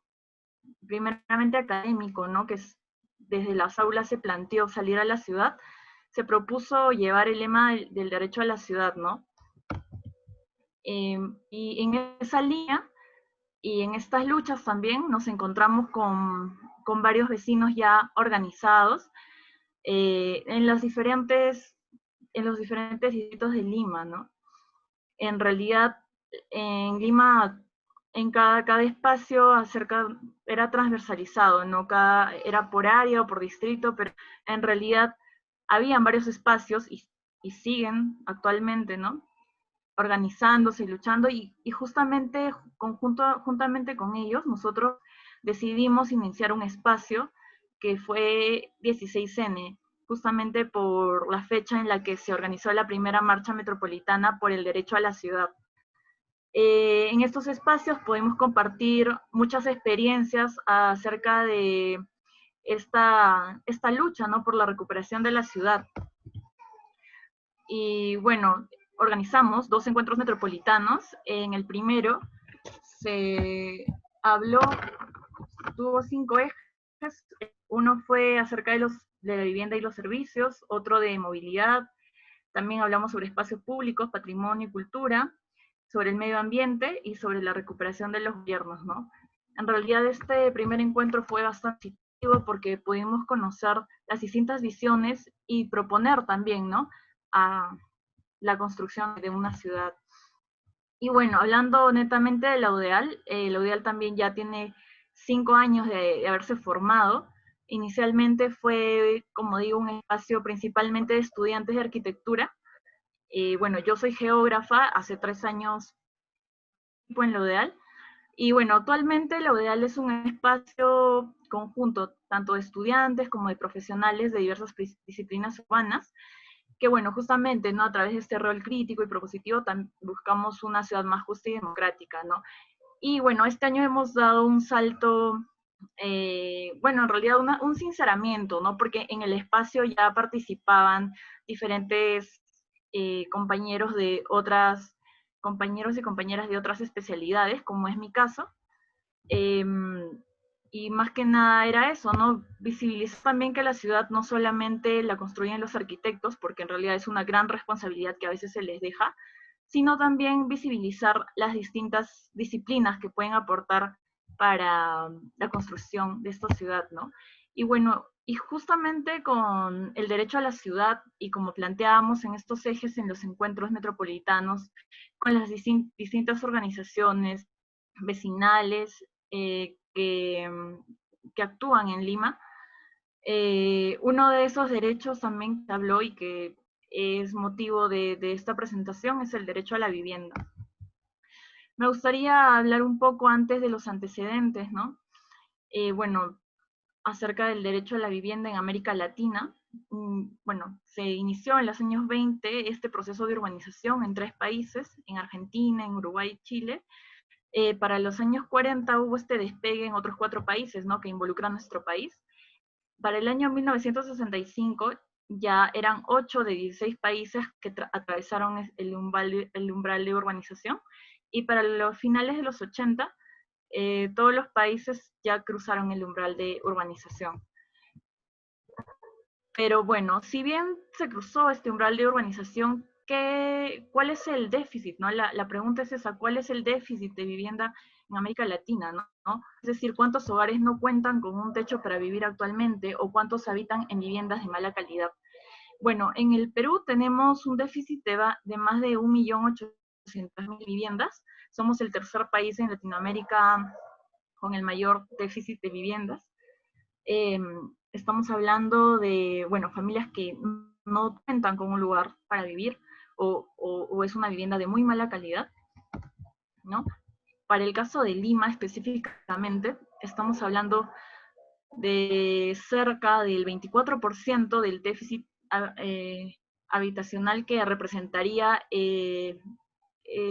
primeramente académico, ¿no? Que desde las aulas se planteó salir a la ciudad, se propuso llevar el lema del derecho a la ciudad, ¿no? Y en esa línea y en estas luchas también nos encontramos con varios vecinos ya organizados en los diferentes distritos de Lima, ¿no? En realidad, en Lima, en cada espacio era transversalizado, ¿no? Era por área o por distrito, pero en realidad habían varios espacios y siguen actualmente, ¿no? Organizándose y luchando, y justamente juntamente con ellos nosotros decidimos iniciar un espacio que fue 16N, justamente por la fecha en la que se organizó la primera marcha metropolitana por el derecho a la ciudad. En estos espacios podemos compartir muchas experiencias acerca de esta lucha, ¿no? Por la recuperación de la ciudad. Y bueno, organizamos 2 encuentros metropolitanos. En el primero tuvo 5 ejes. Uno fue acerca de la vivienda y los servicios, otro de movilidad. También hablamos sobre espacios públicos, patrimonio y cultura, sobre el medio ambiente y sobre la recuperación de los gobiernos, ¿no? En realidad este primer encuentro fue bastante positivo porque pudimos conocer las distintas visiones y proponer también, ¿no? A la construcción de una ciudad. Y bueno, hablando netamente de la UDEAL también ya tiene 5 años de haberse formado. Inicialmente fue, como digo, un espacio principalmente de estudiantes de arquitectura. Bueno, yo soy geógrafa, hace 3 años en la UDEAL. Y bueno, actualmente la UDEAL es un espacio conjunto, tanto de estudiantes como de profesionales de diversas disciplinas urbanas, que bueno, justamente, ¿no? A través de este rol crítico y propositivo buscamos una ciudad más justa y democrática, ¿no? Y bueno, este año hemos dado un salto, bueno, en realidad un sinceramiento, ¿no? Porque en el espacio ya participaban diferentes compañeros y compañeras de otras especialidades, como es mi caso. Y más que nada era eso, ¿no? Visibilizar también que la ciudad no solamente la construyen los arquitectos, porque en realidad es una gran responsabilidad que a veces se les deja, sino también visibilizar las distintas disciplinas que pueden aportar para la construcción de esta ciudad, ¿no? Y bueno, y justamente con el derecho a la ciudad, y como planteábamos en estos ejes en los encuentros metropolitanos, con las distintas organizaciones vecinales, que actúan en Lima. Uno de esos derechos también se habló y que es motivo de esta presentación es el derecho a la vivienda. Me gustaría hablar un poco antes de los antecedentes, ¿no? Bueno, acerca del derecho a la vivienda en América Latina. Bueno, se inició en los años 20 este proceso de urbanización en 3 países, en Argentina, en Uruguay y Chile. Para los años 40 hubo este despegue en otros 4 países, ¿no? Que involucran a nuestro país. Para el año 1965 ya eran 8 de 16 países que atravesaron el umbral de urbanización, y para los finales de los 80, todos los países ya cruzaron el umbral de urbanización. Pero bueno, si bien se cruzó este umbral de urbanización, ¿cuál es el déficit? ¿No? La pregunta es esa, ¿cuál es el déficit de vivienda en América Latina? ¿no? Es decir, ¿cuántos hogares no cuentan con un techo para vivir actualmente o cuántos habitan en viviendas de mala calidad? Bueno, en el Perú tenemos un déficit de más de 1.800.000 viviendas. Somos el tercer país en Latinoamérica con el mayor déficit de viviendas. Estamos hablando de, bueno, familias que no cuentan con un lugar para vivir o es una vivienda de muy mala calidad, ¿no? Para el caso de Lima específicamente, estamos hablando de cerca del 24% del déficit habitacional que representaría el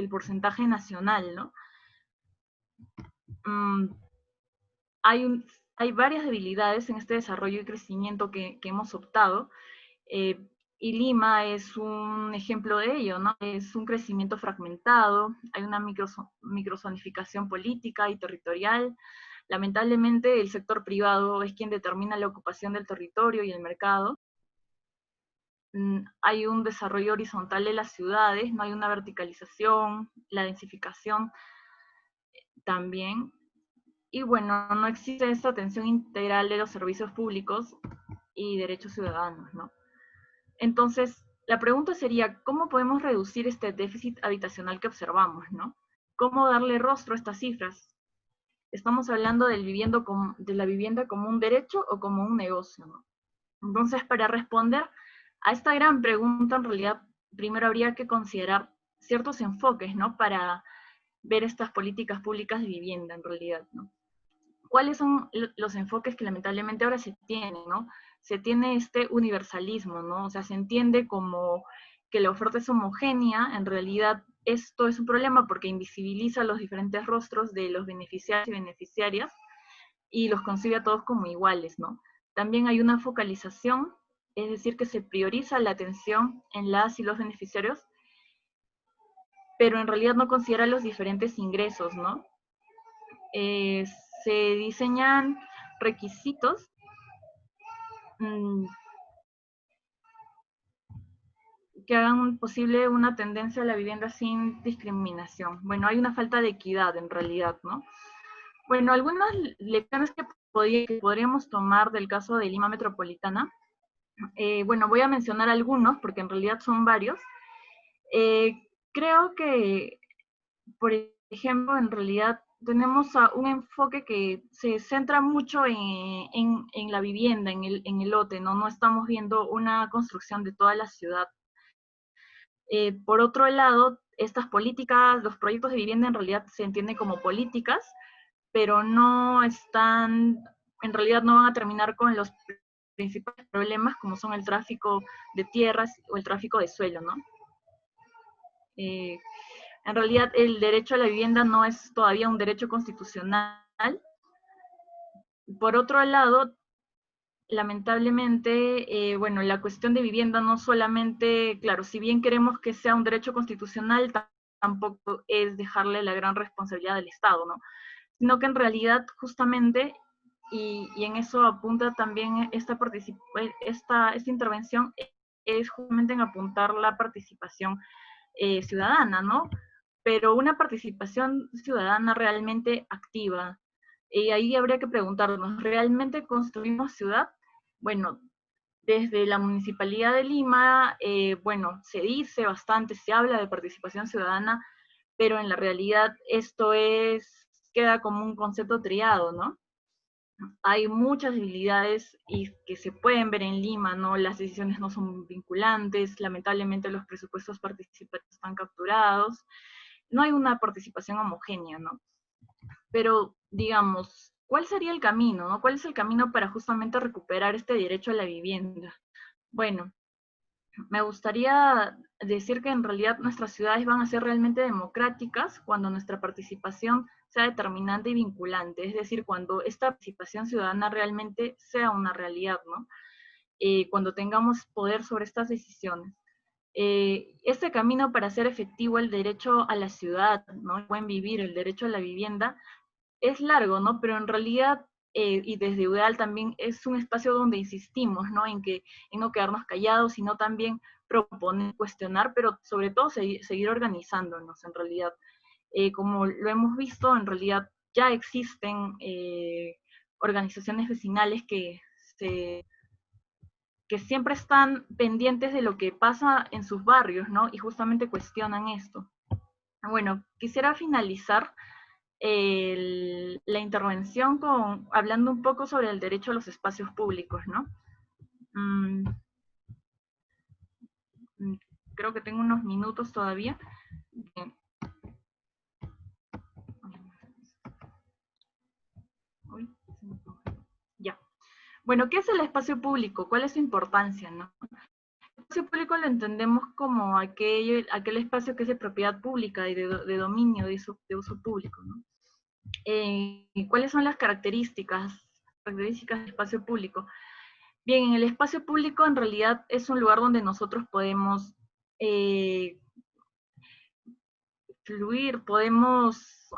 porcentaje nacional, ¿no? Hay varias debilidades en este desarrollo y crecimiento que hemos optado, y Lima es un ejemplo de ello, ¿no? Es un crecimiento fragmentado, hay una microzonificación política y territorial. Lamentablemente el sector privado es quien determina la ocupación del territorio y el mercado. Hay un desarrollo horizontal de las ciudades, no hay una verticalización, la densificación también. Y bueno, no existe esta atención integral de los servicios públicos y derechos ciudadanos, ¿no? Entonces, la pregunta sería, ¿cómo podemos reducir este déficit habitacional que observamos, ¿no? ¿Cómo darle rostro a estas cifras? ¿Estamos hablando de la vivienda como un derecho o como un negocio, ¿no? Entonces, para responder a esta gran pregunta, en realidad, primero habría que considerar ciertos enfoques, ¿no? Para ver estas políticas públicas de vivienda, en realidad, ¿no? ¿Cuáles son los enfoques que lamentablemente ahora se tienen, ¿no? Se tiene este universalismo, ¿no? O sea, se entiende como que la oferta es homogénea. En realidad esto es un problema porque invisibiliza los diferentes rostros de los beneficiarios y beneficiarias y los concibe a todos como iguales, ¿no? También hay una focalización, es decir, que se prioriza la atención en las y los beneficiarios, pero en realidad no considera los diferentes ingresos, ¿no? Se diseñan requisitos que hagan posible una tendencia a la vivienda sin discriminación. Bueno, hay una falta de equidad en realidad, ¿no? Bueno, algunas lecciones que podríamos tomar del caso de Lima Metropolitana. Bueno, voy a mencionar algunos porque en realidad son varios. Creo que, por ejemplo, en realidad tenemos un enfoque que se centra mucho en la vivienda, en el lote, ¿no? No estamos viendo una construcción de toda la ciudad. Por otro lado, estas políticas, los proyectos de vivienda en realidad se entienden como políticas, pero no están, en realidad no van a terminar con los principales problemas como son el tráfico de tierras o el tráfico de suelo, ¿no? En realidad el derecho a la vivienda no es todavía un derecho constitucional. Por otro lado, lamentablemente, bueno, la cuestión de vivienda no solamente, claro, si bien queremos que sea un derecho constitucional, tampoco es dejarle la gran responsabilidad al Estado, ¿no? Sino que en realidad justamente, y en eso apunta también esta intervención, es justamente en apuntar la participación ciudadana, ¿no? Pero una participación ciudadana realmente activa. Y ahí habría que preguntarnos, ¿realmente construimos ciudad? Bueno, desde la Municipalidad de Lima, bueno, se dice bastante, se habla de participación ciudadana, pero en la realidad esto queda como un concepto triado, ¿no? Hay muchas debilidades y que se pueden ver en Lima, ¿no? Las decisiones no son vinculantes, lamentablemente los presupuestos participativos están capturados, no hay una participación homogénea, ¿no? Pero, digamos, ¿cuál sería el camino, no? ¿Cuál es el camino para justamente recuperar este derecho a la vivienda? Bueno, me gustaría decir que en realidad nuestras ciudades van a ser realmente democráticas cuando nuestra participación sea determinante y vinculante, es decir, cuando esta participación ciudadana realmente sea una realidad, ¿no? cuando tengamos poder sobre estas decisiones. Este camino para hacer efectivo el derecho a la ciudad, ¿no? El buen vivir, el derecho a la vivienda, es largo, ¿no? Pero en realidad, y desde UDEAL también es un espacio donde insistimos, ¿no? En no quedarnos callados, sino también proponer, cuestionar, pero sobre todo seguir organizándonos en realidad. Como lo hemos visto, en realidad ya existen organizaciones vecinales que siempre están pendientes de lo que pasa en sus barrios, ¿no? Y justamente cuestionan esto. Bueno, quisiera finalizar la intervención hablando un poco sobre el derecho a los espacios públicos, ¿no? Creo que tengo unos minutos todavía. Ya. Bueno, ¿qué es el espacio público? ¿Cuál es su importancia, no? El espacio público lo entendemos como aquel espacio que es de propiedad pública y de dominio, de uso público, ¿no? ¿Cuáles son las características del espacio público? Bien, en el espacio público en realidad es un lugar donde nosotros podemos fluir, podemos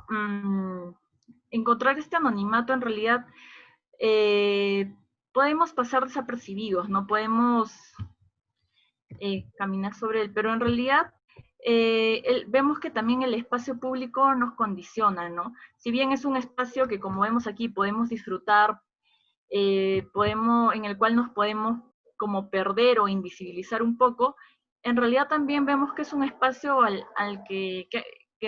encontrar este anonimato. En realidad podemos pasar desapercibidos, no podemos caminar sobre él, pero en realidad vemos que también el espacio público nos condiciona, ¿no? Si bien es un espacio que, como vemos aquí, podemos disfrutar, en el cual nos podemos como perder o invisibilizar un poco, en realidad también vemos que es un espacio al que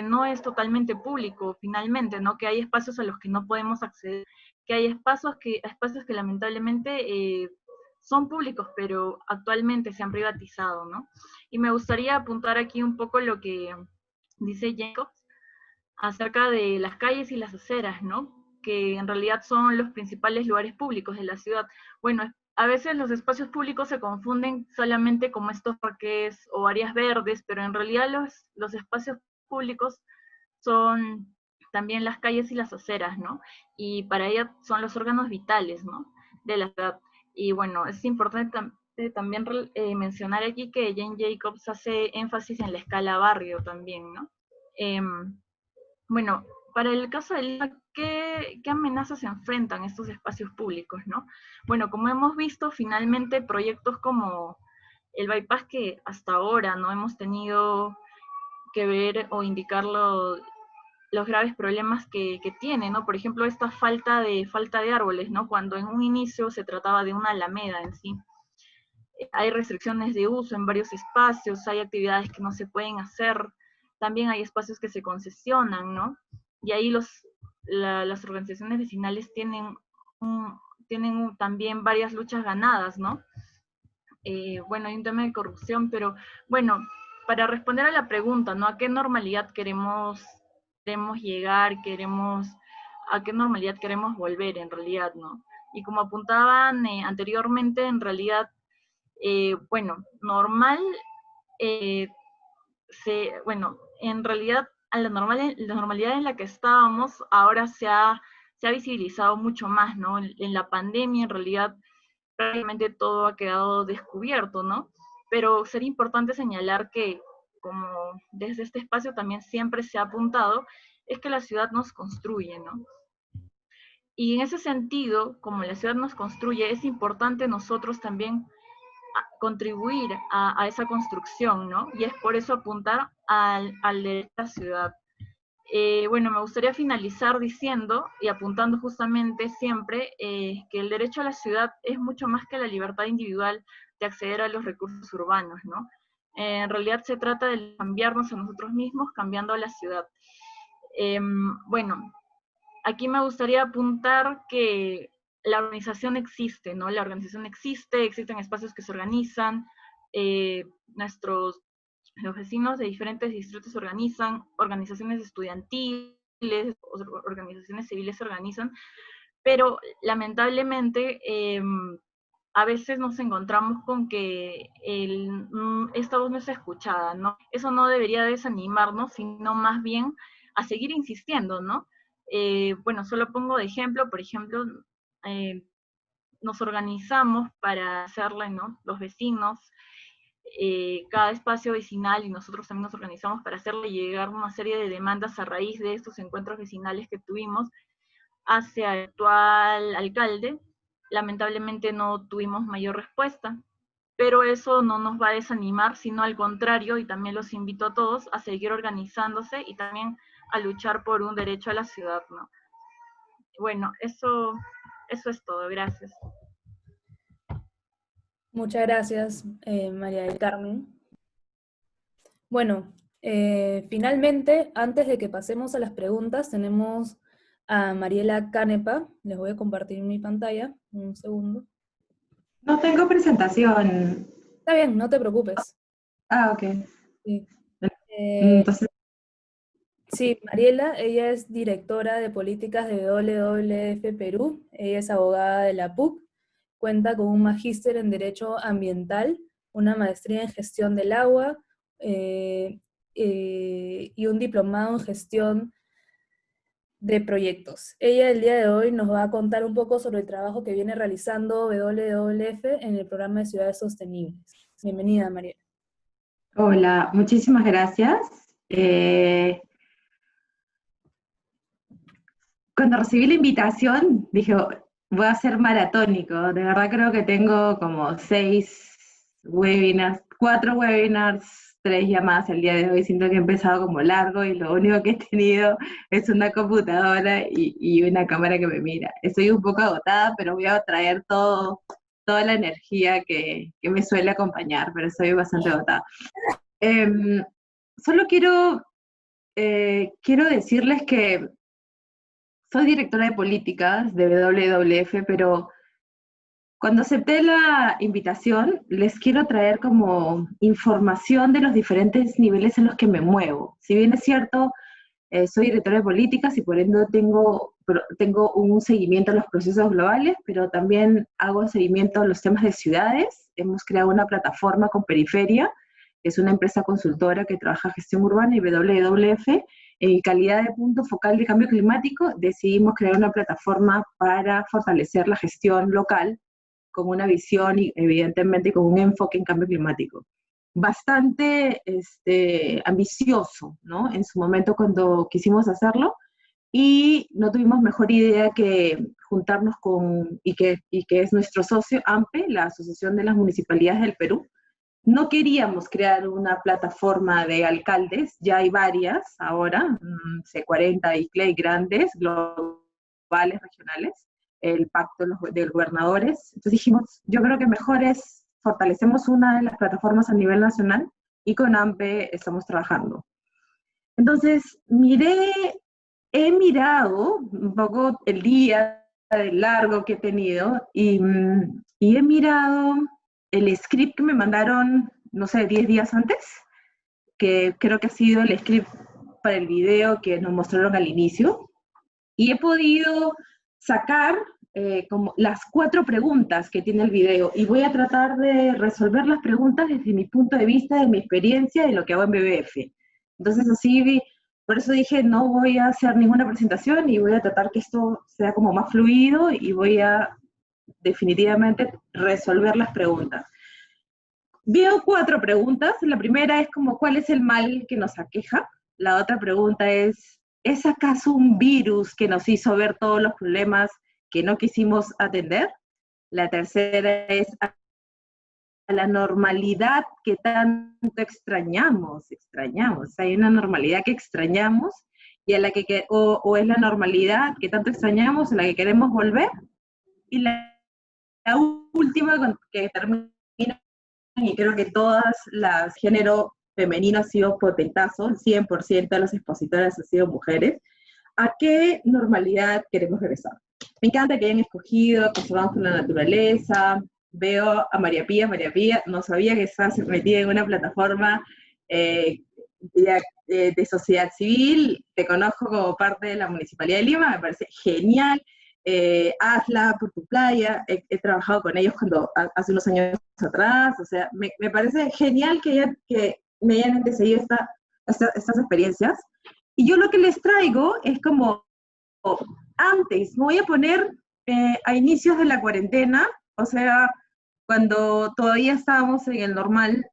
no es totalmente público, finalmente, ¿no? Que hay espacios a los que no podemos acceder, que hay espacios que lamentablemente son públicos, pero actualmente se han privatizado, ¿no? Y me gustaría apuntar aquí un poco lo que dice Jacobs acerca de las calles y las aceras, ¿no? Que en realidad son los principales lugares públicos de la ciudad. Bueno, a veces los espacios públicos se confunden solamente como estos parques o áreas verdes, pero en realidad los espacios públicos son también las calles y las aceras, ¿no? Y para ellas son los órganos vitales, ¿no? De la ciudad. Y bueno, es importante también mencionar aquí que Jane Jacobs hace énfasis en la escala barrio también, ¿no? Bueno, para el caso de Lima, ¿qué amenazas se enfrentan estos espacios públicos, no? Bueno, como hemos visto, finalmente proyectos como el bypass, que hasta ahora no hemos tenido que ver o indicar los graves problemas que tiene, ¿no? Por ejemplo, esta falta de árboles, ¿no? Cuando en un inicio se trataba de una alameda en sí. Hay restricciones de uso en varios espacios, hay actividades que no se pueden hacer, también hay espacios que se concesionan, ¿no? Y ahí las organizaciones vecinales tienen también varias luchas ganadas, ¿no? Bueno, hay un tema de corrupción, pero bueno, para responder a la pregunta, ¿no? ¿A qué normalidad queremos llegar? ¿A qué normalidad queremos volver en realidad, no? Y como apuntaban anteriormente, en realidad, bueno, normal, en realidad a la normalidad en la que estábamos ahora se ha visibilizado mucho más, ¿no? En la pandemia en realidad prácticamente todo ha quedado descubierto, ¿no? Pero sería importante señalar que, como desde este espacio también siempre se ha apuntado, es que la ciudad nos construye, ¿no? Y en ese sentido, como la ciudad nos construye, es importante nosotros también contribuir a esa construcción, ¿no? Y es por eso apuntar al de la ciudad. Bueno, me gustaría finalizar diciendo y apuntando justamente siempre que el derecho a la ciudad es mucho más que la libertad individual de acceder a los recursos urbanos, ¿no? En realidad se trata de cambiarnos a nosotros mismos, cambiando a la ciudad. Bueno, aquí me gustaría apuntar que la organización existe, ¿no? La organización existen espacios que se organizan, los vecinos de diferentes distritos se organizan, organizaciones estudiantiles, organizaciones civiles se organizan, pero lamentablemente a veces nos encontramos con que esta voz no es escuchada, ¿no? Eso no debería desanimarnos, sino más bien a seguir insistiendo, ¿no? Bueno, solo pongo de ejemplo, por ejemplo, nos organizamos para hacerle, ¿no? Los vecinos, cada espacio vecinal, y nosotros también nos organizamos para hacerle llegar una serie de demandas a raíz de estos encuentros vecinales que tuvimos hacia el actual alcalde. Lamentablemente no tuvimos mayor respuesta, pero eso no nos va a desanimar, sino al contrario, y también los invito a todos a seguir organizándose y también a luchar por un derecho a la ciudad, ¿no? Bueno, eso es todo, gracias. Muchas gracias, María del Carmen. Bueno, finalmente, antes de que pasemos a las preguntas, tenemos a Mariela Canepa. Les voy a compartir mi pantalla, un segundo. No tengo presentación. Está bien, no te preocupes. Ah, ok. Sí. Entonces... Sí, Mariela, ella es directora de políticas de WWF Perú, ella es abogada de la PUC, cuenta con un magíster en Derecho Ambiental, una maestría en Gestión del Agua y un diplomado en Gestión de Proyectos. Ella el día de hoy nos va a contar un poco sobre el trabajo que viene realizando WWF en el programa de Ciudades Sostenibles. Bienvenida, Mariela. Hola, muchísimas gracias. Cuando recibí la invitación, dije, voy a ser maratónico. De verdad creo que tengo como 6 webinars, 4 webinars, 3 llamadas el día de hoy. Siento que he empezado como largo y lo único que he tenido es una computadora y una cámara que me mira. Estoy un poco agotada, pero voy a traer toda la energía que me suele acompañar, pero estoy bastante agotada. Solo quiero decirles que soy directora de políticas de WWF, pero cuando acepté la invitación, les quiero traer como información de los diferentes niveles en los que me muevo. Si bien es cierto, soy directora de políticas y por ende tengo un seguimiento a los procesos globales, pero también hago seguimiento a los temas de ciudades. Hemos creado una plataforma con Periferia, que es una empresa consultora que trabaja gestión urbana, y WWF, en calidad de punto focal de cambio climático, decidimos crear una plataforma para fortalecer la gestión local con una visión y evidentemente con un enfoque en cambio climático. Bastante ambicioso, ¿no? En su momento cuando quisimos hacerlo, y no tuvimos mejor idea que juntarnos y que es nuestro socio, AMPE, la Asociación de las Municipalidades del Perú. No queríamos crear una plataforma de alcaldes, ya hay varias ahora, C40 y CLEI grandes, globales, regionales, el pacto de gobernadores. Entonces dijimos, yo creo que mejor fortalecemos una de las plataformas a nivel nacional, y con AMPE estamos trabajando. Entonces, he mirado un poco el día largo que he tenido, y he mirado el script que me mandaron, no sé, 10 días antes, que creo que ha sido el script para el video que nos mostraron al inicio, y he podido sacar como las 4 preguntas que tiene el video, y voy a tratar de resolver las preguntas desde mi punto de vista, de mi experiencia, de lo que hago en WWF. Entonces así, por eso dije, no voy a hacer ninguna presentación y voy a tratar que esto sea como más fluido, y voy a definitivamente resolver las preguntas. Veo 4 preguntas. La primera es como, ¿cuál es el mal que nos aqueja? La otra pregunta ¿es acaso un virus que nos hizo ver todos los problemas que no quisimos atender? La tercera es, ¿a la normalidad que tanto extrañamos? Hay una normalidad que extrañamos, y a la que o es la normalidad que tanto extrañamos, a la que queremos volver. Y la última, que termina, y creo que todas las género femenino ha sido potentazo, 100% de las expositoras han sido mujeres. ¿A qué normalidad queremos regresar? Me encanta que hayan escogido Conservamos con la Naturaleza. Veo a María Pía, no sabía que estás metida en una plataforma de sociedad civil. Te conozco como parte de la Municipalidad de Lima, me parece genial. Hazla por tu playa, he trabajado con ellos hace unos años atrás, o sea, me parece genial que me hayan antecedido estas experiencias. Y yo lo que les traigo es como, antes, me voy a poner a inicios de la cuarentena, o sea, cuando todavía estábamos en el normal,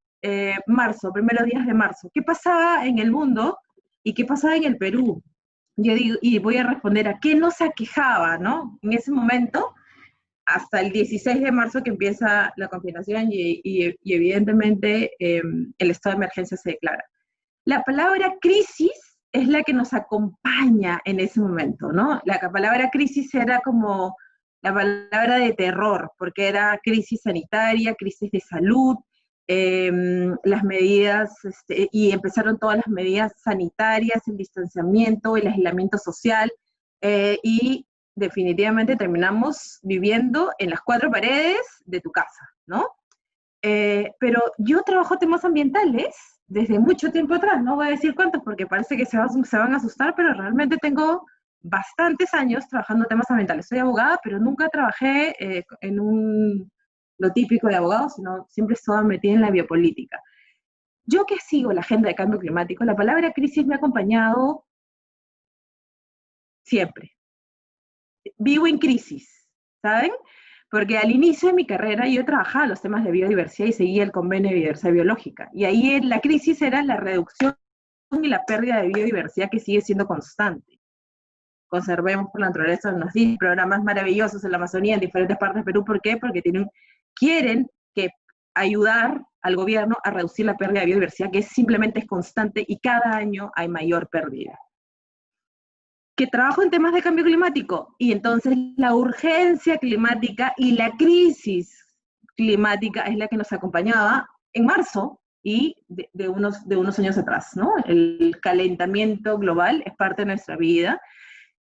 marzo, primeros días de marzo. ¿Qué pasaba en el mundo y qué pasaba en el Perú? Yo digo, y voy a responder a qué nos aquejaba, ¿no? En ese momento, hasta el 16 de marzo que empieza la confinación y evidentemente el estado de emergencia se declara. La palabra crisis es la que nos acompaña en ese momento, ¿no? La palabra crisis era como la palabra de terror, porque era crisis sanitaria, crisis de salud, las medidas, y empezaron todas las medidas sanitarias, el distanciamiento, el aislamiento social, y definitivamente terminamos viviendo en las cuatro paredes de tu casa, ¿no? Pero yo trabajo temas ambientales desde mucho tiempo atrás, no voy a decir cuántos porque parece que se van a asustar, pero realmente tengo bastantes años trabajando temas ambientales. Soy abogada, pero nunca trabajé en lo típico de abogado, sino siempre estoy metida en la biopolítica. Yo que sigo la agenda de cambio climático, la palabra crisis me ha acompañado siempre. Vivo en crisis, ¿saben? Porque al inicio de mi carrera yo trabajaba los temas de biodiversidad y seguía el convenio de biodiversidad biológica. Y ahí la crisis era la reducción y la pérdida de biodiversidad que sigue siendo constante. Conservemos por la naturaleza, nos dicen programas maravillosos en la Amazonía, en diferentes partes de Perú. ¿Por qué? Porque quieren ayudar al gobierno a reducir la pérdida de biodiversidad, que simplemente es constante y cada año hay mayor pérdida. Que trabajo en temas de cambio climático, y entonces la urgencia climática y la crisis climática es la que nos acompañaba en marzo y de unos años atrás, ¿no? El calentamiento global es parte de nuestra vida,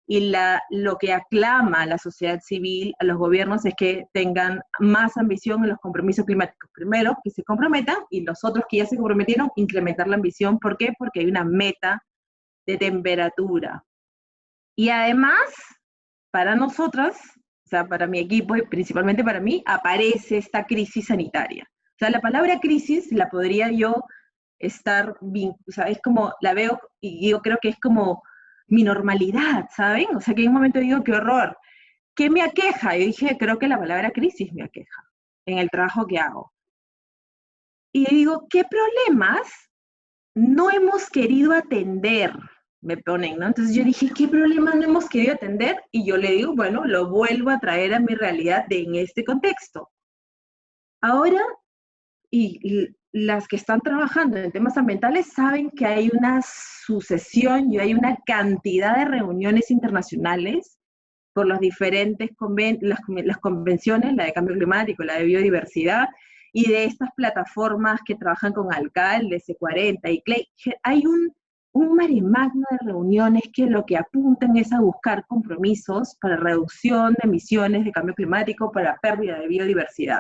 y lo que aclama a la sociedad civil, a los gobiernos, es que tengan más ambición en los compromisos climáticos. Primero, que se comprometan, y los otros que ya se comprometieron, incrementar la ambición. ¿Por qué? Porque hay una meta de temperatura. Y además, para nosotras, o sea, para mi equipo y principalmente para mí, aparece esta crisis sanitaria. O sea, la palabra crisis la podría yo o sea, es como, la veo y yo creo que es como mi normalidad, ¿saben? O sea, que en un momento digo, qué horror. ¿Qué me aqueja? Yo dije, creo que la palabra crisis me aqueja en el trabajo que hago. Y digo, ¿qué problemas no hemos querido atender? Me ponen, ¿no? Entonces yo dije, ¿qué problemas no hemos querido atender? Y yo le digo, bueno, lo vuelvo a traer a mi realidad en este contexto. Ahora, y las que están trabajando en temas ambientales saben que hay una sucesión y hay una cantidad de reuniones internacionales por los diferentes las convenciones, la de cambio climático, la de biodiversidad, y de estas plataformas que trabajan con alcaldes, C40 y CLEI. Hay un mare magno de reuniones que lo que apuntan es a buscar compromisos para reducción de emisiones de cambio climático, para pérdida de biodiversidad.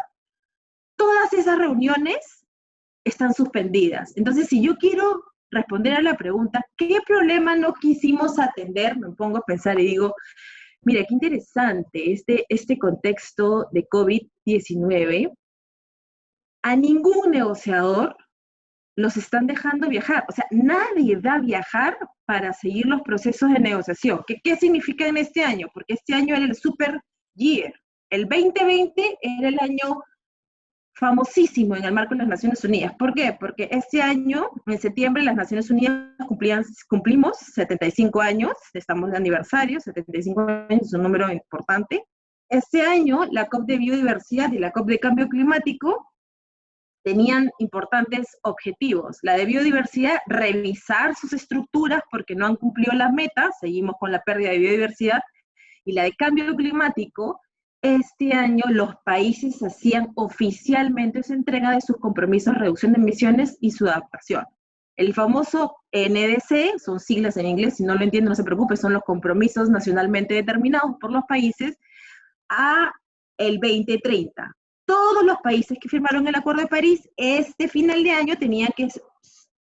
Todas esas reuniones están suspendidas. Entonces, si yo quiero responder a la pregunta, ¿qué problema no quisimos atender? Me pongo a pensar y digo, mira, qué interesante este contexto de COVID-19. A ningún negociador los están dejando viajar. O sea, nadie va a viajar para seguir los procesos de negociación. ¿Qué significa en este año? Porque este año era el super year. El 2020 era el año famosísimo en el marco de las Naciones Unidas. ¿Por qué? Porque este año, en septiembre, las Naciones Unidas cumplimos 75 años, estamos de aniversario, 75 años es un número importante. Este año, la COP de biodiversidad y la COP de cambio climático tenían importantes objetivos. La de biodiversidad, revisar sus estructuras porque no han cumplido las metas, seguimos con la pérdida de biodiversidad, y la de cambio climático, este año los países hacían oficialmente su entrega de sus compromisos de reducción de emisiones y su adaptación. El famoso NDC, son siglas en inglés, si no lo entienden no se preocupe, son los compromisos nacionalmente determinados por los países a el 2030. Todos los países que firmaron el Acuerdo de París, este final de año tenían que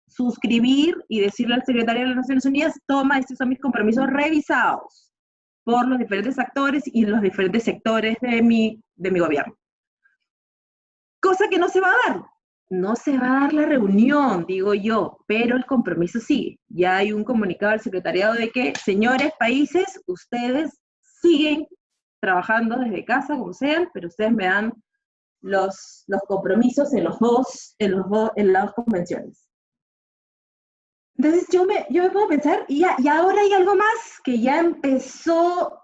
suscribir y decirle al secretario de las Naciones Unidas, toma, estos son mis compromisos revisados por los diferentes actores y los diferentes sectores de mi gobierno. Cosa que no se va a dar. No se va a dar la reunión, digo yo, pero el compromiso sigue. Ya hay un comunicado del secretariado de que, señores países, ustedes siguen trabajando desde casa, como sean, pero ustedes me dan los compromisos en las dos convenciones. Entonces yo me puedo pensar, y ahora hay algo más, que ya empezó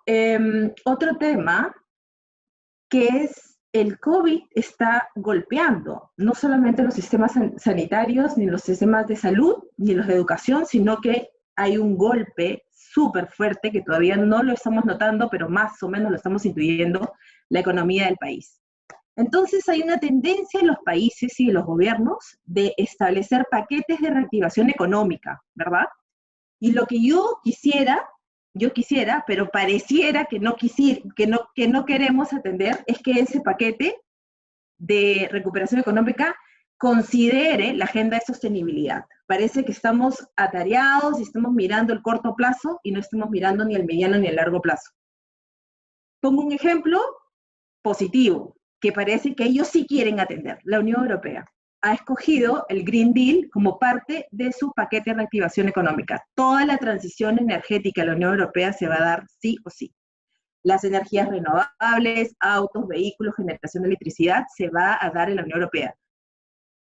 otro tema, que es el COVID está golpeando no solamente los sistemas sanitarios, ni los sistemas de salud, ni los de educación, sino que hay un golpe súper fuerte que todavía no lo estamos notando, pero más o menos lo estamos intuyendo, la economía del país. Entonces hay una tendencia en los países y en los gobiernos de establecer paquetes de reactivación económica, ¿verdad? Y lo que yo quisiera, pero pareciera que no queremos atender, es que ese paquete de recuperación económica considere la agenda de sostenibilidad. Parece que estamos atareados y estamos mirando el corto plazo y no estamos mirando ni el mediano ni el largo plazo. Pongo un ejemplo positivo, que parece que ellos sí quieren atender. La Unión Europea ha escogido el Green Deal como parte de su paquete de reactivación económica. Toda la transición energética de la Unión Europea se va a dar sí o sí. Las energías renovables, autos, vehículos, generación de electricidad, se va a dar en la Unión Europea.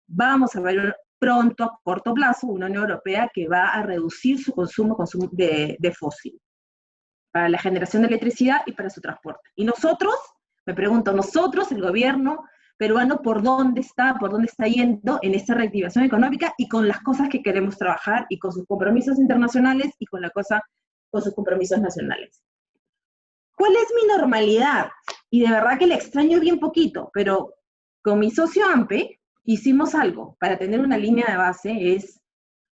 Vamos a ver pronto, a corto plazo, una Unión Europea que va a reducir su consumo de fósil para la generación de electricidad y para su transporte. Y nosotros, me pregunto, nosotros, el gobierno peruano, ¿por dónde está yendo en esta reactivación económica y con las cosas que queremos trabajar y con sus compromisos internacionales y con sus compromisos nacionales? ¿Cuál es mi normalidad? Y de verdad que le extraño bien poquito, pero con mi socio AMPE hicimos algo para tener una línea de base, es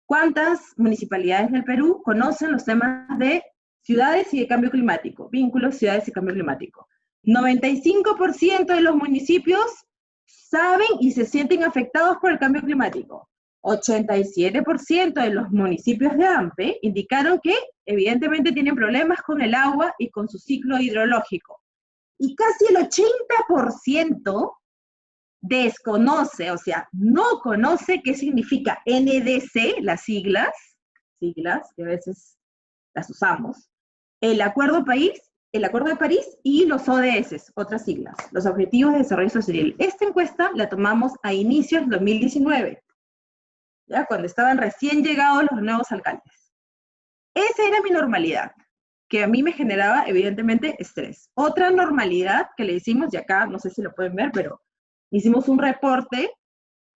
¿cuántas municipalidades del Perú conocen los temas de ciudades y de cambio climático? Vínculos, ciudades y cambio climático. 95% de los municipios saben y se sienten afectados por el cambio climático. 87% de los municipios de AMPE indicaron que evidentemente tienen problemas con el agua y con su ciclo hidrológico. Y casi el 80% desconoce, o sea, no conoce qué significa NDC, las siglas que a veces las usamos, el Acuerdo de París y los ODS, otras siglas, los Objetivos de Desarrollo Sostenible. Esta encuesta la tomamos a inicios del 2019, ya cuando estaban recién llegados los nuevos alcaldes. Esa era mi normalidad, que a mí me generaba evidentemente estrés. Otra normalidad que le hicimos, y acá no sé si lo pueden ver, pero hicimos un reporte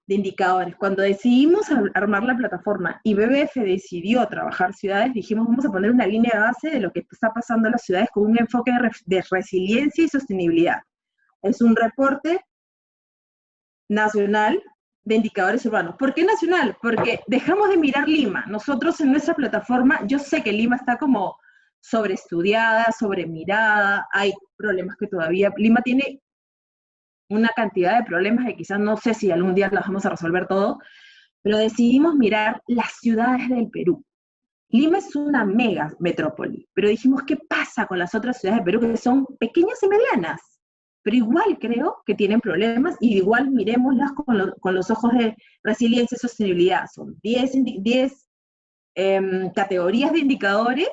de indicadores. Cuando decidimos armar la plataforma y BBF decidió trabajar ciudades, dijimos vamos a poner una línea de base de lo que está pasando en las ciudades con un enfoque de resiliencia y sostenibilidad. Es un reporte nacional de indicadores urbanos. ¿Por qué nacional? Porque dejamos de mirar Lima. Nosotros en nuestra plataforma, yo sé que Lima está como sobreestudiada, sobremirada, hay problemas que todavía, Lima tiene una cantidad de problemas que quizás no sé si algún día las vamos a resolver todo, pero decidimos mirar las ciudades del Perú. Lima es una mega metrópoli, pero dijimos, ¿qué pasa con las otras ciudades del Perú que son pequeñas y medianas? Pero igual creo que tienen problemas y igual miremoslas con los ojos de resiliencia y sostenibilidad. Son 10 categorías de indicadores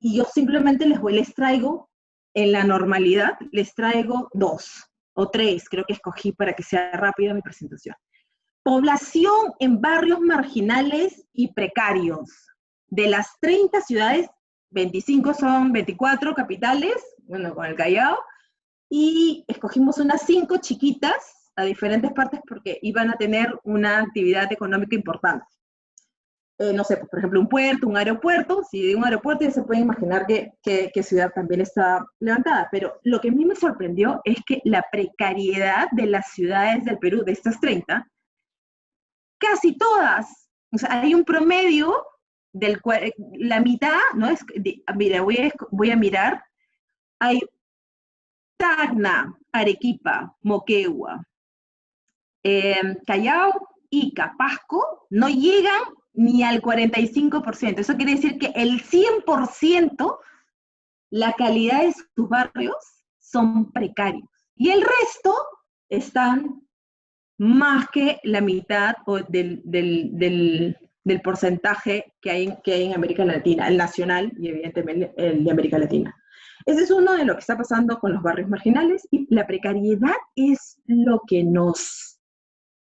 y yo simplemente les traigo, en la normalidad, les traigo 2 o 3, creo que escogí para que sea rápida mi presentación. Población en barrios marginales y precarios. De las 30 ciudades, 25 son 24 capitales, bueno, con el Callao, y escogimos unas 5 chiquitas a diferentes partes porque iban a tener una actividad económica importante. No sé, por ejemplo, un puerto, un aeropuerto, si de un aeropuerto ya se puede imaginar que ciudad también está levantada, pero lo que a mí me sorprendió es que la precariedad de las ciudades del Perú, de estas 30, casi todas, o sea, hay un promedio del cual, la mitad, ¿no? Mira, voy a mirar, hay Tacna, Arequipa, Moquegua, Callao, Ica, Pasco, no llegan ni al 45%. Eso quiere decir que el 100%, la calidad de sus barrios son precarios. Y el resto están más que la mitad del porcentaje que hay en América Latina, el nacional y evidentemente el de América Latina. Ese es uno de lo que está pasando con los barrios marginales, y la precariedad es lo que nos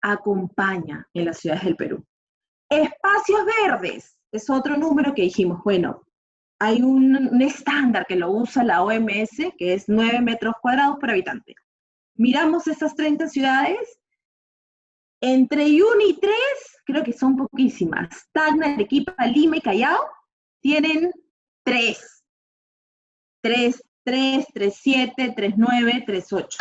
acompaña en las ciudades del Perú. Espacios verdes es otro número que dijimos, bueno, hay un estándar que lo usa la OMS, que es 9 metros cuadrados por habitante. Miramos esas 30 ciudades, entre 1 y 3, creo que son poquísimas. Tacna, Arequipa, Lima y Callao tienen 3. 3.7, 3.9, 3.8.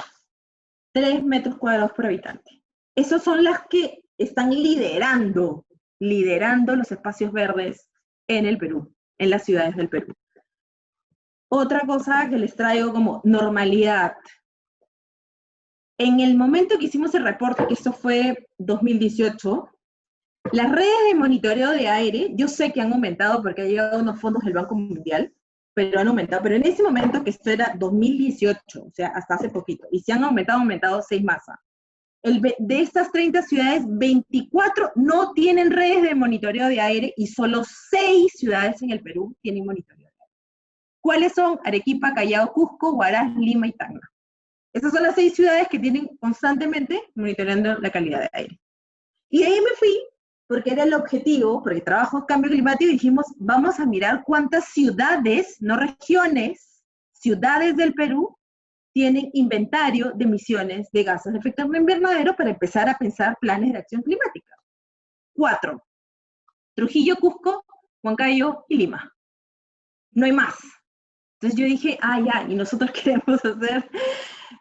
3 metros cuadrados por habitante. Esas son las que están liderando los espacios verdes en el Perú, en las ciudades del Perú. Otra cosa que les traigo como normalidad. En el momento que hicimos el reporte, que esto fue 2018, las redes de monitoreo de aire, yo sé que han aumentado porque han llegado unos fondos del Banco Mundial, pero han aumentado. Pero en ese momento, que esto era 2018, o sea, hasta hace poquito, y se han aumentado 6 más. De estas 30 ciudades, 24 no tienen redes de monitoreo de aire y solo 6 ciudades en el Perú tienen monitoreo de aire. ¿Cuáles son? Arequipa, Callao, Cusco, Huaraz, Lima y Tacna. Esas son las 6 ciudades que tienen constantemente monitoreando la calidad de aire. Y de ahí me fui, porque era el objetivo, porque trabajo en cambio climático, y dijimos, vamos a mirar cuántas ciudades, no regiones, ciudades del Perú, tienen inventario de emisiones de gases de efecto invernadero para empezar a pensar planes de acción climática. 4. Trujillo, Cusco, Huancayo y Lima. No hay más. Entonces yo dije, y nosotros queremos hacer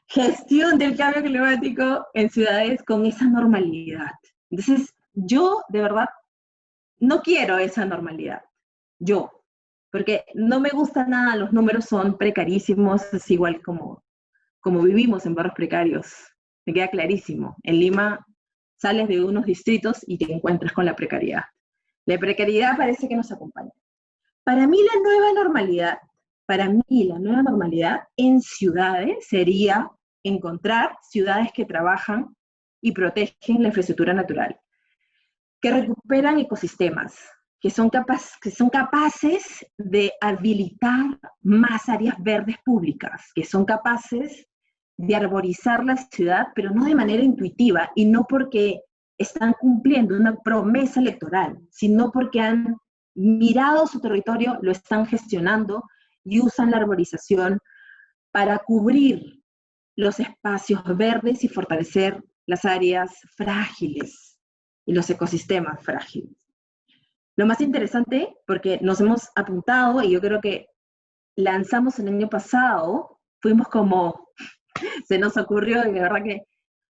gestión del cambio climático en ciudades con esa normalidad. Entonces yo, de verdad, no quiero esa normalidad. Porque no me gusta nada, los números son precarísimos, es igual como vivimos en barrios precarios. Me queda clarísimo. En Lima sales de unos distritos y te encuentras con la precariedad. La precariedad parece que nos acompaña. Para mí la nueva normalidad en ciudades sería encontrar ciudades que trabajan y protegen la infraestructura natural, que recuperan ecosistemas, que son capaces de habilitar más áreas verdes públicas, que son capaces de arborizar la ciudad, pero no de manera intuitiva, y no porque están cumpliendo una promesa electoral, sino porque han mirado su territorio, lo están gestionando y usan la arborización para cubrir los espacios verdes y fortalecer las áreas frágiles y los ecosistemas frágiles. Lo más interesante, porque nos hemos apuntado, y yo creo que lanzamos el año pasado, fuimos como, se nos ocurrió de verdad que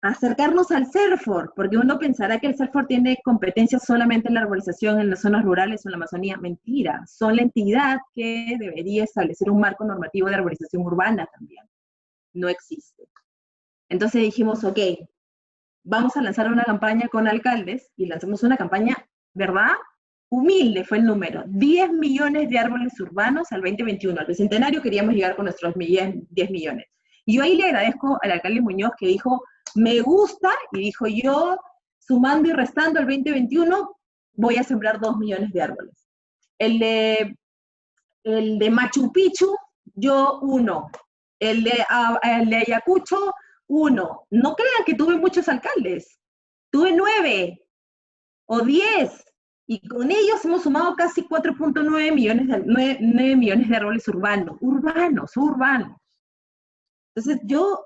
acercarnos al CERFOR, porque uno pensará que el CERFOR tiene competencias solamente en la arborización en las zonas rurales o en la Amazonía. Mentira, son la entidad que debería establecer un marco normativo de arborización urbana también. No existe. Entonces dijimos, ok, vamos a lanzar una campaña con alcaldes, y lanzamos una campaña, ¿verdad? Humilde fue el número, 10 millones de árboles urbanos al 2021. Al Bicentenario queríamos llegar con nuestros 10 millones. Y yo ahí le agradezco al alcalde Muñoz que dijo, me gusta, y dijo, yo sumando y restando al 2021 voy a sembrar 2 millones de árboles. El de Machu Picchu, yo 1. El de Ayacucho, 1. No crean que tuve muchos alcaldes, tuve 9 o 10. Y con ellos hemos sumado casi 4.9 millones, 9 millones de árboles urbanos. Entonces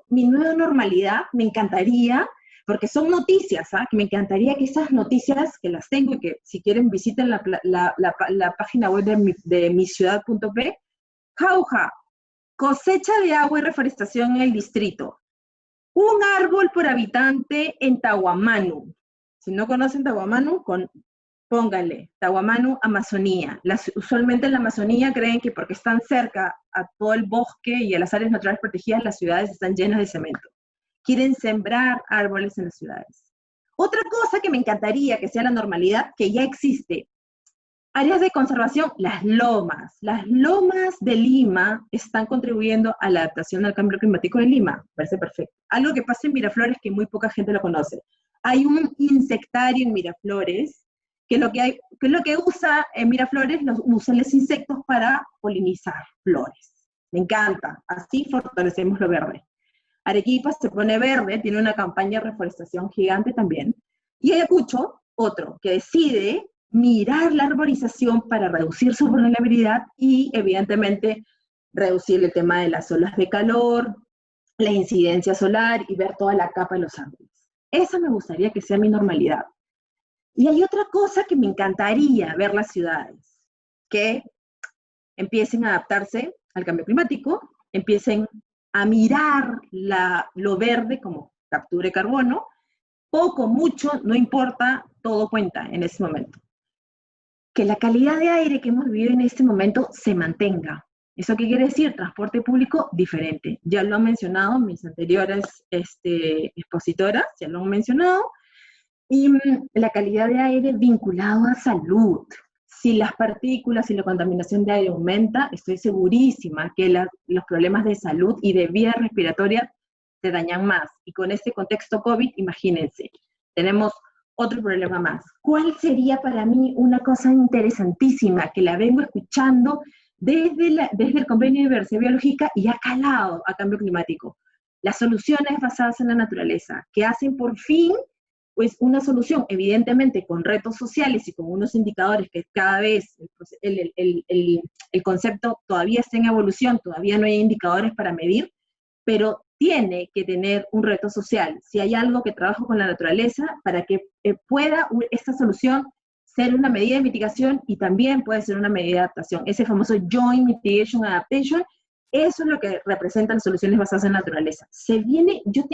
mi nueva normalidad, me encantaría, porque son noticias, que me encantaría que esas noticias, que las tengo, y que si quieren visiten la página web de miciudad.p, Jauja, cosecha de agua y reforestación en el distrito. Un árbol por habitante en Tahuamanu. Si no conocen Tahuamanu, póngale, Tahuamanu, Amazonía. Usualmente en la Amazonía creen que porque están cerca a todo el bosque y a las áreas naturales protegidas, las ciudades están llenas de cemento. Quieren sembrar árboles en las ciudades. Otra cosa que me encantaría que sea la normalidad, que ya existe, áreas de conservación, las lomas. Las lomas de Lima están contribuyendo a la adaptación al cambio climático de Lima. Parece perfecto. Algo que pasa en Miraflores que muy poca gente lo conoce. Hay un insectario en Miraflores que lo que usa en Miraflores, usan los insectos para polinizar flores. me encanta, así fortalecemos lo verde. Arequipa se pone verde, tiene una campaña de reforestación gigante también, y Ayacucho, otro, que decide mirar la arborización para reducir su vulnerabilidad y evidentemente reducir el tema de las olas de calor, la incidencia solar y ver toda la capa de los árboles. Esa me gustaría que sea mi normalidad. Y hay otra cosa que me encantaría ver las ciudades, que empiecen a adaptarse al cambio climático, empiecen a mirar lo verde como captura de carbono, poco, mucho, no importa, todo cuenta en ese momento. Que la calidad de aire que hemos vivido en este momento se mantenga. ¿Eso qué quiere decir? Transporte público diferente. Ya lo han mencionado mis anteriores expositoras, ya lo han mencionado. Y la calidad de aire vinculado a salud. Si las partículas y la contaminación de aire aumenta, estoy segurísima que los problemas de salud y de vía respiratoria se dañan más. Y con este contexto COVID, imagínense, tenemos otro problema más. ¿Cuál sería para mí una cosa interesantísima que la vengo escuchando desde el Convenio de Diversidad Biológica y ha calado a cambio climático? Las soluciones basadas en la naturaleza, que hacen por fin pues una solución, evidentemente con retos sociales y con unos indicadores que cada vez el concepto todavía está en evolución, todavía no hay indicadores para medir, pero tiene que tener un reto social. Si hay algo que trabajo con la naturaleza, para que pueda esta solución ser una medida de mitigación y también puede ser una medida de adaptación. Ese famoso Joint Mitigation Adaptation, eso es lo que representan las soluciones basadas en la naturaleza.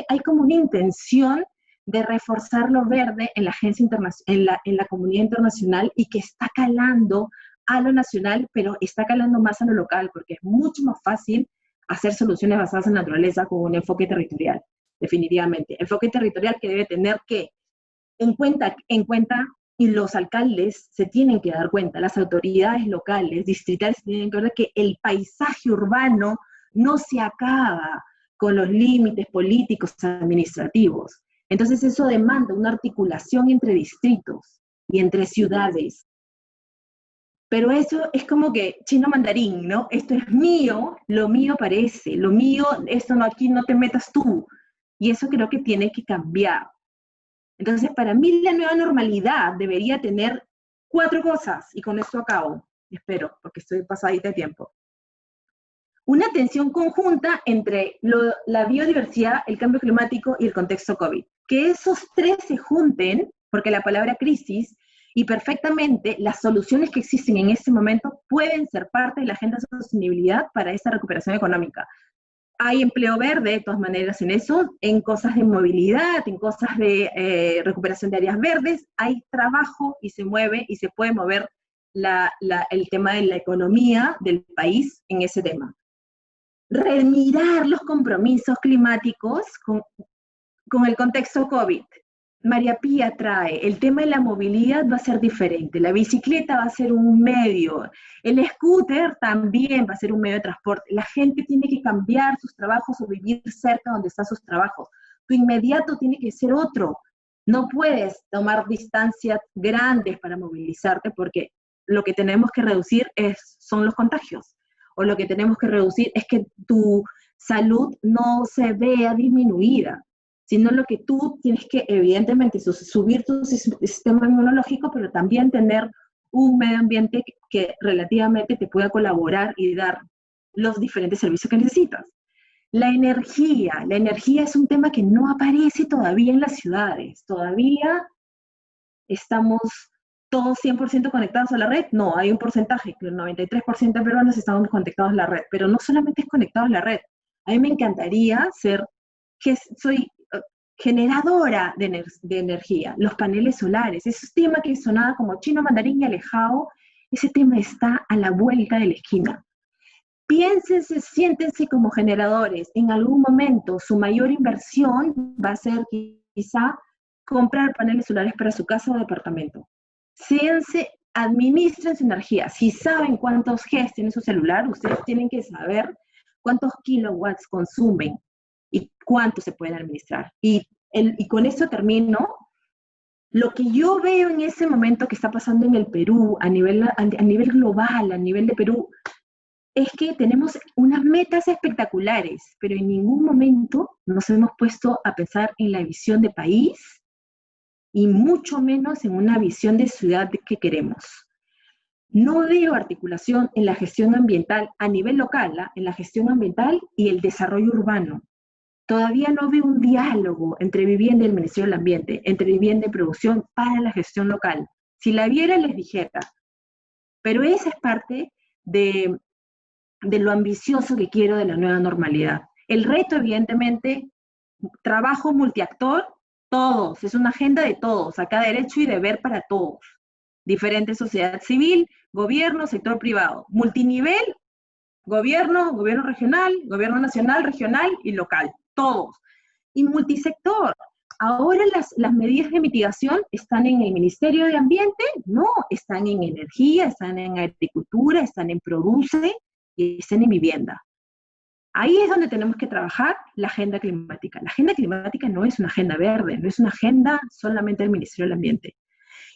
Hay como una intención de reforzar lo verde en la agencia internacional, en la comunidad internacional, y que está calando a lo nacional, pero está calando más a lo local, porque es mucho más fácil hacer soluciones basadas en naturaleza con un enfoque territorial, definitivamente. Enfoque territorial que debe tener en cuenta, y los alcaldes se tienen que dar cuenta, las autoridades locales, distritales, se tienen que ver que el paisaje urbano no se acaba con los límites políticos administrativos. Entonces eso demanda una articulación entre distritos y entre ciudades. Pero eso es como que chino mandarín, ¿no? Esto es mío, lo mío parece, lo mío, esto no, aquí no te metas tú. Y eso creo que tiene que cambiar. Entonces, para mí la nueva normalidad debería tener 4 cosas, y con esto acabo, espero, porque estoy pasadita de tiempo. Una atención conjunta entre la biodiversidad, el cambio climático y el contexto COVID. Que esos 3 se junten, porque la palabra crisis, y perfectamente las soluciones que existen en este momento pueden ser parte de la agenda de sostenibilidad para esta recuperación económica. Hay empleo verde, de todas maneras, en eso, en cosas de movilidad, en cosas de recuperación de áreas verdes, hay trabajo y se mueve y se puede mover el tema de la economía del país en ese tema. Remirar los compromisos climáticos con el contexto COVID. María Pía trae, el tema de la movilidad va a ser diferente, la bicicleta va a ser un medio, el scooter también va a ser un medio de transporte, la gente tiene que cambiar sus trabajos o vivir cerca donde están sus trabajos, tu inmediato tiene que ser otro, no puedes tomar distancias grandes para movilizarte porque lo que tenemos que reducir son los contagios, o lo que tenemos que reducir es que tu salud no se vea disminuida, sino lo que tú tienes que, evidentemente, subir tu sistema inmunológico, pero también tener un medio ambiente que relativamente te pueda colaborar y dar los diferentes servicios que necesitas. La energía es un tema que no aparece todavía en las ciudades. Todavía estamos todos 100% conectados a la red. No, hay un porcentaje, que el 93% de peruanos estamos conectados a la red, pero no solamente es conectado a la red. A mí me encantaría soy generadora de energía, los paneles solares, ese tema que sonaba como chino mandarín y alejado, ese tema está a la vuelta de la esquina. Piénsense, siéntense como generadores, en algún momento su mayor inversión va a ser quizá comprar paneles solares para su casa o departamento. Administren su energía, si saben cuántos Gs tiene su celular, ustedes tienen que saber cuántos kilowatts consumen y cuánto se pueden administrar. Y con eso termino. Lo que yo veo en ese momento que está pasando en el Perú, a nivel global, a nivel de Perú, es que tenemos unas metas espectaculares, pero en ningún momento nos hemos puesto a pensar en la visión de país y mucho menos en una visión de ciudad que queremos. No veo articulación en la gestión ambiental a nivel local, en la gestión ambiental y el desarrollo urbano. Todavía no veo un diálogo entre vivienda y el Ministerio del Ambiente, entre vivienda y producción para la gestión local. Si la viera, les dijera. Pero esa es parte de lo ambicioso que quiero de la nueva normalidad. El reto, evidentemente, trabajo multiactor, todos, es una agenda de todos, acá derecho y deber para todos. Diferente sociedad civil, gobierno, sector privado. Multinivel, gobierno regional, gobierno nacional, regional y local, todos. Y multisector. Ahora las medidas de mitigación están en el Ministerio de Ambiente, no, están en energía, están en agricultura, están en produce y están en vivienda. Ahí es donde tenemos que trabajar la agenda climática. La agenda climática no es una agenda verde, no es una agenda solamente del Ministerio del Ambiente.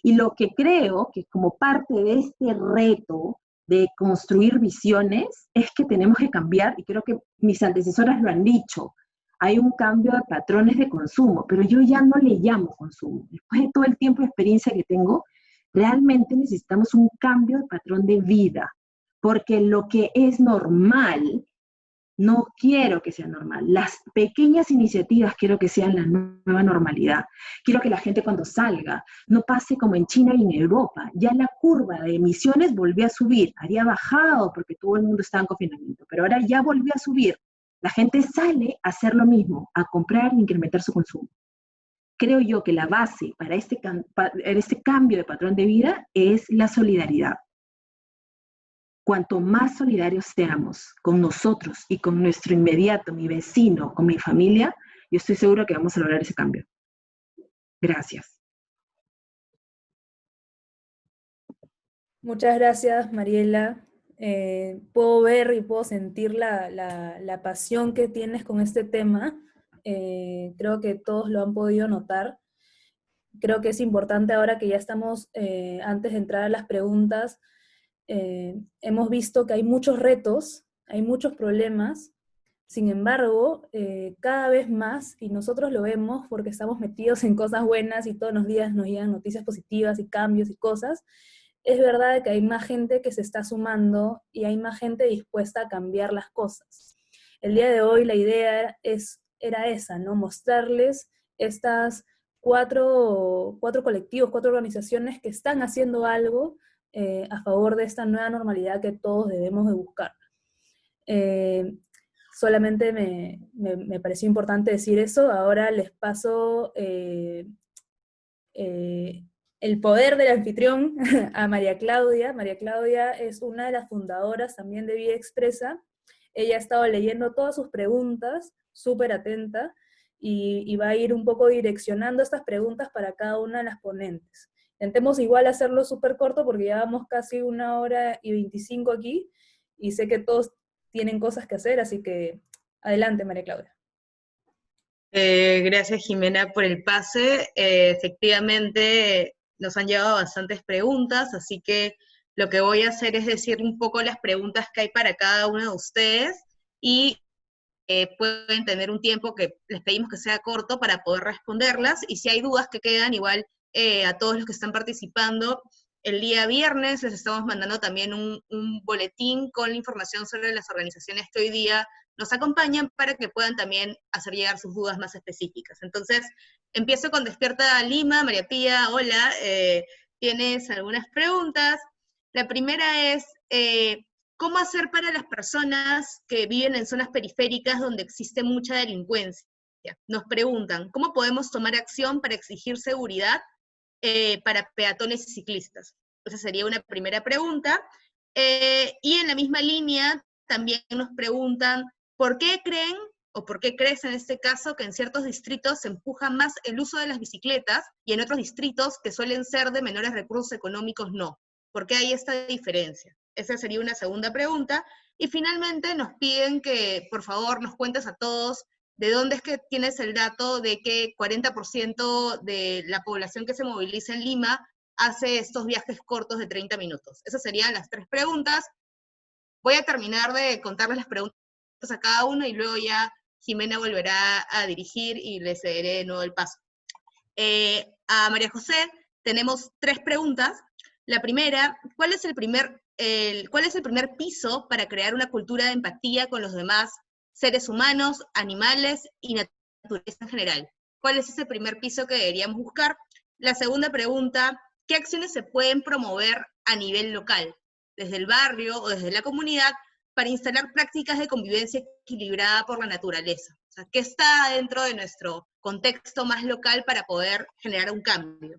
Y lo que creo que como parte de este reto de construir visiones es que tenemos que cambiar, y creo que mis antecesoras lo han dicho, hay un cambio de patrones de consumo, pero yo ya no le llamo consumo. Después de todo el tiempo de experiencia que tengo, realmente necesitamos un cambio de patrón de vida, porque lo que es normal, no quiero que sea normal. Las pequeñas iniciativas quiero que sean la nueva normalidad. Quiero que la gente cuando salga no pase como en China y en Europa. Ya la curva de emisiones volvió a subir. Había bajado porque todo el mundo estaba en confinamiento, pero ahora ya volvió a subir. La gente sale a hacer lo mismo, a comprar e incrementar su consumo. Creo yo que la base para este cambio de patrón de vida es la solidaridad. Cuanto más solidarios seamos con nosotros y con nuestro inmediato, mi vecino, con mi familia, yo estoy seguro que vamos a lograr ese cambio. Gracias. Muchas gracias, Mariela. Puedo ver y puedo sentir la pasión que tienes con este tema. Creo que todos lo han podido notar. Creo que es importante ahora que ya estamos, antes de entrar a las preguntas, hemos visto que hay muchos retos, hay muchos problemas. Sin embargo, cada vez más, y nosotros lo vemos porque estamos metidos en cosas buenas y todos los días nos llegan noticias positivas y cambios y cosas, es verdad que hay más gente que se está sumando y hay más gente dispuesta a cambiar las cosas. El día de hoy la idea era esa, ¿no? Mostrarles estas cuatro colectivos, 4 organizaciones que están haciendo algo a favor de esta nueva normalidad que todos debemos de buscar. Solamente me pareció importante decir eso. Ahora les paso el poder del anfitrión a María Claudia. María Claudia es una de las fundadoras también de Vía Expresa. Ella ha estado leyendo todas sus preguntas, súper atenta, y va a ir un poco direccionando estas preguntas para cada una de las ponentes. Intentemos igual hacerlo súper corto porque ya vamos casi 1 hora y 25 aquí, y sé que todos tienen cosas que hacer, así que adelante, María Claudia. Gracias, Jimena, por el pase. Efectivamente, nos han llegado bastantes preguntas, así que lo que voy a hacer es decir un poco las preguntas que hay para cada uno de ustedes, y pueden tener un tiempo que les pedimos que sea corto para poder responderlas, y si hay dudas que quedan, igual a todos los que están participando, el día viernes les estamos mandando también un boletín con la información sobre las organizaciones que hoy día nos acompañan para que puedan también hacer llegar sus dudas más específicas. Entonces, empiezo con Despierta Lima. María Pía, hola, tienes algunas preguntas. La primera es, ¿cómo hacer para las personas que viven en zonas periféricas donde existe mucha delincuencia? Nos preguntan, ¿cómo podemos tomar acción para exigir seguridad para peatones y ciclistas? Esa sería una primera pregunta. Y en la misma línea también nos preguntan, ¿por qué creen, o por qué crees en este caso, que en ciertos distritos se empuja más el uso de las bicicletas y en otros distritos que suelen ser de menores recursos económicos no? ¿Por qué hay esta diferencia? Esa sería una segunda pregunta. Y finalmente nos piden que por favor nos cuentes a todos de dónde es que tienes el dato de que 40% de la población que se moviliza en Lima hace estos viajes cortos de 30 minutos. Esas serían las 3 preguntas. Voy a terminar de contarles las preguntas a cada uno y luego ya Jimena volverá a dirigir y le cederé de nuevo el paso. A María José tenemos 3 preguntas. La primera, ¿cuál es el primer piso para crear una cultura de empatía con los demás seres humanos, animales y naturaleza en general? ¿Cuál es ese primer piso que deberíamos buscar? La segunda pregunta, ¿qué acciones se pueden promover a nivel local, desde el barrio o desde la comunidad, para instalar prácticas de convivencia equilibrada por la naturaleza? O sea, ¿qué está dentro de nuestro contexto más local para poder generar un cambio?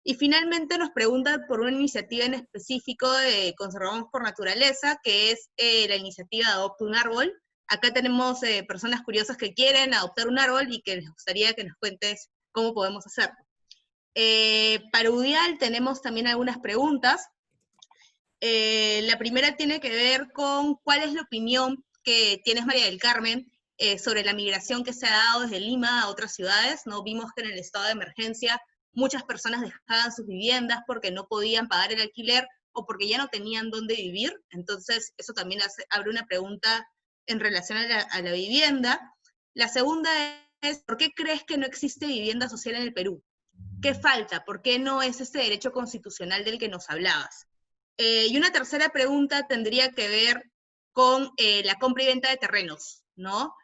Y finalmente nos preguntan por una iniciativa en específico de Conservamos por Naturaleza, que es la iniciativa Adopta un Árbol. Acá tenemos personas curiosas que quieren adoptar un árbol y que les gustaría que nos cuentes cómo podemos hacerlo. Para UDIAL tenemos también algunas preguntas. La primera tiene que ver con cuál es la opinión que tienes, María del Carmen, sobre la migración que se ha dado desde Lima a otras ciudades, ¿no? Vimos que en el estado de emergencia muchas personas dejaban sus viviendas porque no podían pagar el alquiler o porque ya no tenían dónde vivir. Entonces, eso también abre una pregunta en relación a la vivienda. La segunda es, ¿por qué crees que no existe vivienda social en el Perú? ¿Qué falta? ¿Por qué no es este derecho constitucional del que nos hablabas? Y una tercera pregunta tendría que ver con la compra y venta de terrenos, ¿no?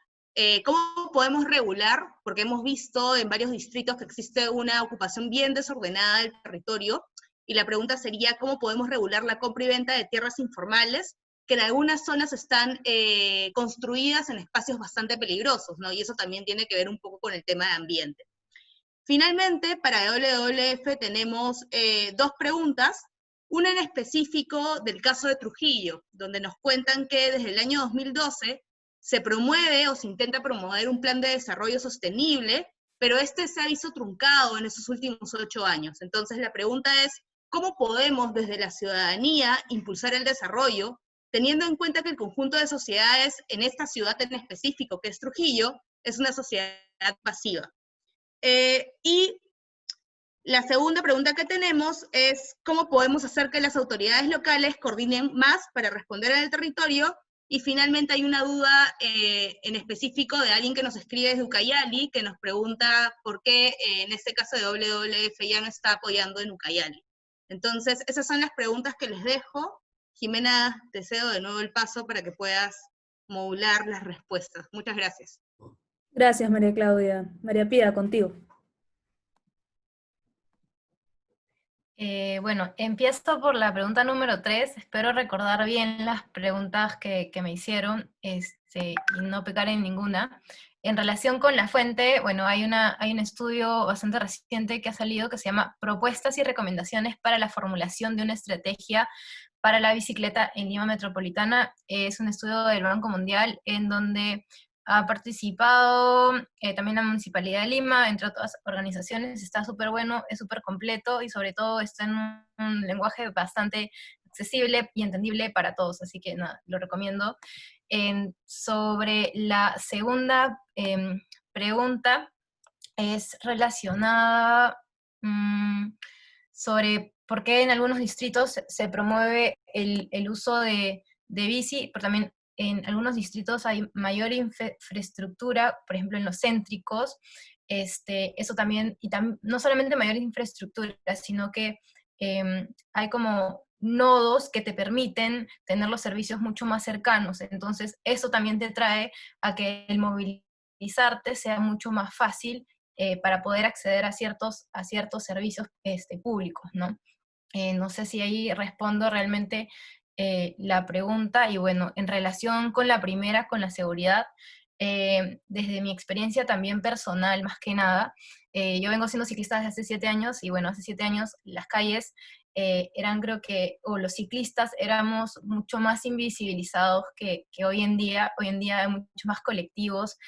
¿Cómo podemos regular? Porque hemos visto en varios distritos que existe una ocupación bien desordenada del territorio, y la pregunta sería, ¿cómo podemos regular la compra y venta de tierras informales, que en algunas zonas están construidas en espacios bastante peligrosos, ¿no? Y eso también tiene que ver un poco con el tema de ambiente. Finalmente, para WWF tenemos 2 preguntas, una en específico del caso de Trujillo, donde nos cuentan que desde el año 2012 se promueve o se intenta promover un plan de desarrollo sostenible, pero este se ha visto truncado en esos últimos 8 años. Entonces la pregunta es, ¿cómo podemos desde la ciudadanía impulsar el desarrollo, teniendo en cuenta que el conjunto de sociedades en esta ciudad en específico, que es Trujillo, es una sociedad pasiva? Y la segunda pregunta que tenemos es, ¿cómo podemos hacer que las autoridades locales coordinen más para responder al territorio? Y finalmente hay una duda en específico de alguien que nos escribe desde Ucayali, que nos pregunta por qué en este caso de WWF ya no está apoyando en Ucayali. Entonces, esas son las preguntas que les dejo. Jimena, te cedo de nuevo el paso para que puedas modular las respuestas. Muchas gracias. Gracias, María Claudia. María Pía, contigo. Bueno, empiezo por la pregunta número 3. Espero recordar bien las preguntas que me hicieron y no pecar en ninguna. En relación con la fuente, bueno, hay un estudio bastante reciente que ha salido que se llama Propuestas y recomendaciones para la formulación de una estrategia para la bicicleta en Lima Metropolitana. Es un estudio del Banco Mundial en donde ha participado también la Municipalidad de Lima, entre otras organizaciones. Está súper bueno, es súper completo y sobre todo está en un lenguaje bastante accesible y entendible para todos, así que nada, lo recomiendo. Sobre la segunda pregunta, es relacionada sobre por qué en algunos distritos se promueve el uso de bici, pero también en algunos distritos hay mayor infraestructura, por ejemplo en los céntricos, eso también, no solamente mayor infraestructura, sino que hay como nodos que te permiten tener los servicios mucho más cercanos, entonces eso también te trae a que el movilizarte sea mucho más fácil para poder acceder a ciertos servicios públicos, ¿no? No sé si ahí respondo realmente la pregunta, y bueno, en relación con la primera, con la seguridad, desde mi experiencia también personal, más que nada, yo vengo siendo ciclista desde hace 7 años, y bueno, hace 7 años las calles eran, creo que, o los ciclistas éramos mucho más invisibilizados que hoy en día. Hoy en día hay muchos más colectivos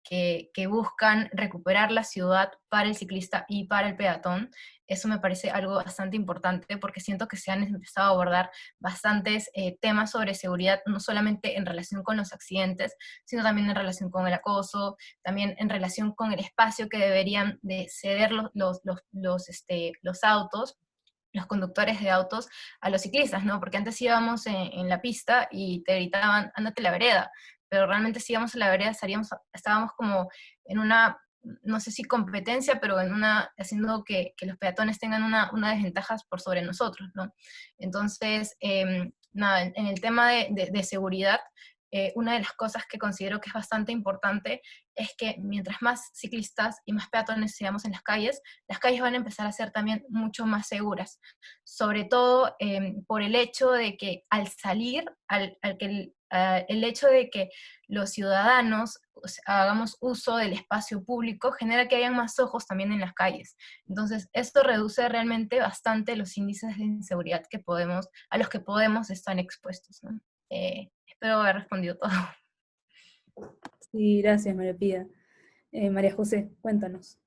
que buscan recuperar la ciudad para el ciclista y para el peatón. Eso me parece algo bastante importante porque siento que se han empezado a abordar bastantes temas sobre seguridad, no solamente en relación con los accidentes, sino también en relación con el acoso, también en relación con el espacio que deberían de ceder los autos los conductores de autos a los ciclistas, ¿no? Porque antes íbamos en la pista y te gritaban, ándate a la vereda, pero realmente si íbamos a la vereda estábamos como en una, no sé si competencia, pero haciendo que los peatones tengan una desventaja por sobre nosotros, ¿no? Entonces, nada, en el tema de seguridad, una de las cosas que considero que es bastante importante es que mientras más ciclistas y más peatones seamos en las calles van a empezar a ser también mucho más seguras. Sobre todo por el hecho de que al salir, el hecho de que los ciudadanos hagamos uso del espacio público genera que hayan más ojos también en las calles. Entonces, esto reduce realmente bastante los índices de inseguridad a los que podemos estar expuestos, ¿no? Espero haber respondido todo. Sí, gracias, María Pía. María José, cuéntanos.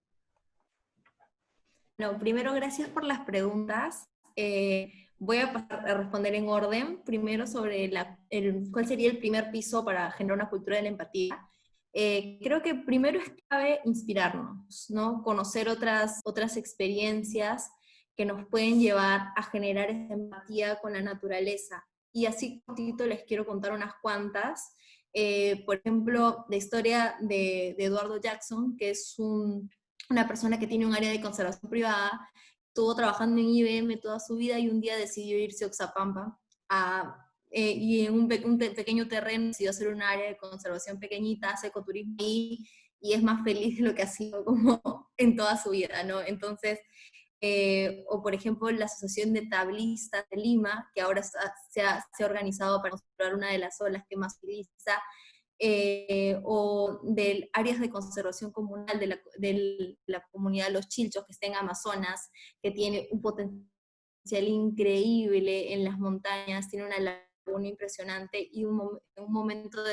No, primero, gracias por las preguntas. Voy a pasar a responder en orden. Primero sobre cuál sería el primer piso para generar una cultura de la empatía. Creo que primero es clave inspirarnos, ¿no? Conocer otras experiencias que nos pueden llevar a generar esa empatía con la naturaleza. Y así cortito les quiero contar unas cuantas. Por ejemplo, la historia de Eduardo Jackson, que es una persona que tiene un área de conservación privada, estuvo trabajando en IBM toda su vida y un día decidió irse a Oxapampa y en un pequeño terreno decidió hacer un área de conservación pequeñita, hace ecoturismo ahí y es más feliz de lo que ha sido como en toda su vida, ¿no? Entonces, o por ejemplo la Asociación de Tablistas de Lima, que ahora se ha organizado para conservar una de las olas que más utiliza, o de áreas de conservación comunal de la comunidad de los Chilchos, que está en Amazonas, que tiene un potencial increíble en las montañas, tiene una laguna impresionante, y en un momento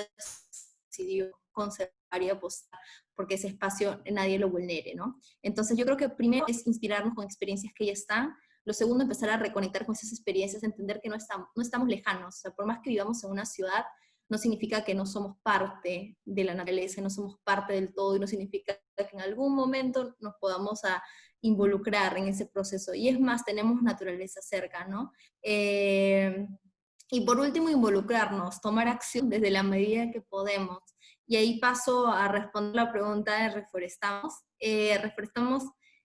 decidió conservar y apostar porque ese espacio nadie lo vulnere, ¿no? Entonces yo creo que primero es inspirarnos con experiencias que ya están. Lo segundo, empezar a reconectar con esas experiencias, entender que no estamos lejanos. O sea, por más que vivamos en una ciudad, no significa que no somos parte de la naturaleza, no somos parte del todo, y no significa que en algún momento nos podamos involucrar en ese proceso. Y es más, tenemos naturaleza cerca, ¿no? Y por último, involucrarnos, tomar acción desde la medida que podemos. Y ahí paso a responder la pregunta de Reforestamos. Reforestamos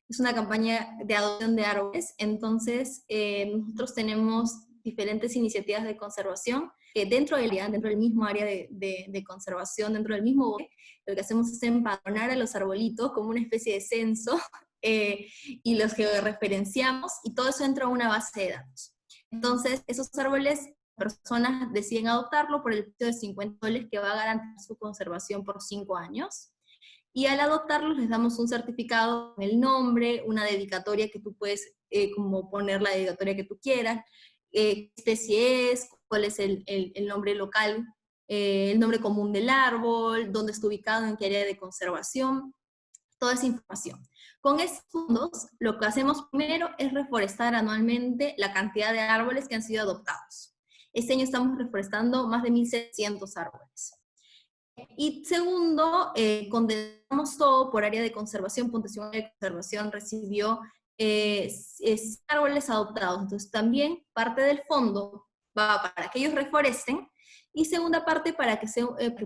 es una campaña de adopción de árboles, entonces nosotros tenemos diferentes iniciativas de conservación que dentro del mismo área de conservación, dentro del mismo bosque, lo que hacemos es empadronar a los arbolitos como una especie de censo y los georreferenciamos, y todo eso entra a una base de datos. Entonces, esos árboles, personas deciden adoptarlo por el precio de 50 soles que va a garantizar su conservación por 5 años. Y al adoptarlos les damos un certificado con el nombre, una dedicatoria que tú puedes como poner la dedicatoria que tú quieras, qué especie es, cuál es el nombre local, el nombre común del árbol, dónde está ubicado, en qué área de conservación, toda esa información. Con estos fondos, lo que hacemos primero es reforestar anualmente la cantidad de árboles que han sido adoptados. Este año estamos reforestando más de 1.700 árboles. Y segundo, condenamos todo por área de conservación. Puntuación de conservación recibió árboles adoptados. Entonces también parte del fondo va para que ellos reforesten, y segunda parte para que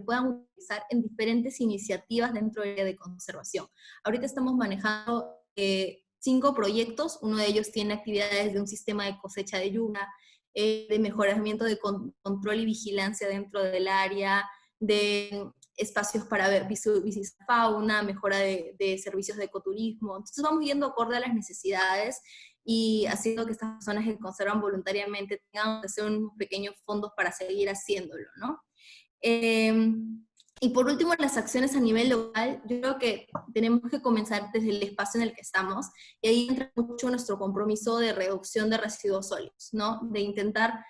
puedan utilizar en diferentes iniciativas dentro del área de conservación. Ahorita estamos manejando 5 proyectos. Uno de ellos tiene actividades de un sistema de cosecha de yuna, de mejoramiento de control y vigilancia dentro del área, de espacios para ver visitar fauna, mejora de servicios de ecoturismo. Entonces vamos yendo acorde a las necesidades y haciendo que estas personas que conservan voluntariamente tengan que hacer unos pequeños fondos para seguir haciéndolo, ¿no? Y por último, las acciones a nivel local. Yo creo que tenemos que comenzar desde el espacio en el que estamos, y ahí entra mucho nuestro compromiso de reducción de residuos sólidos, ¿no? De intentar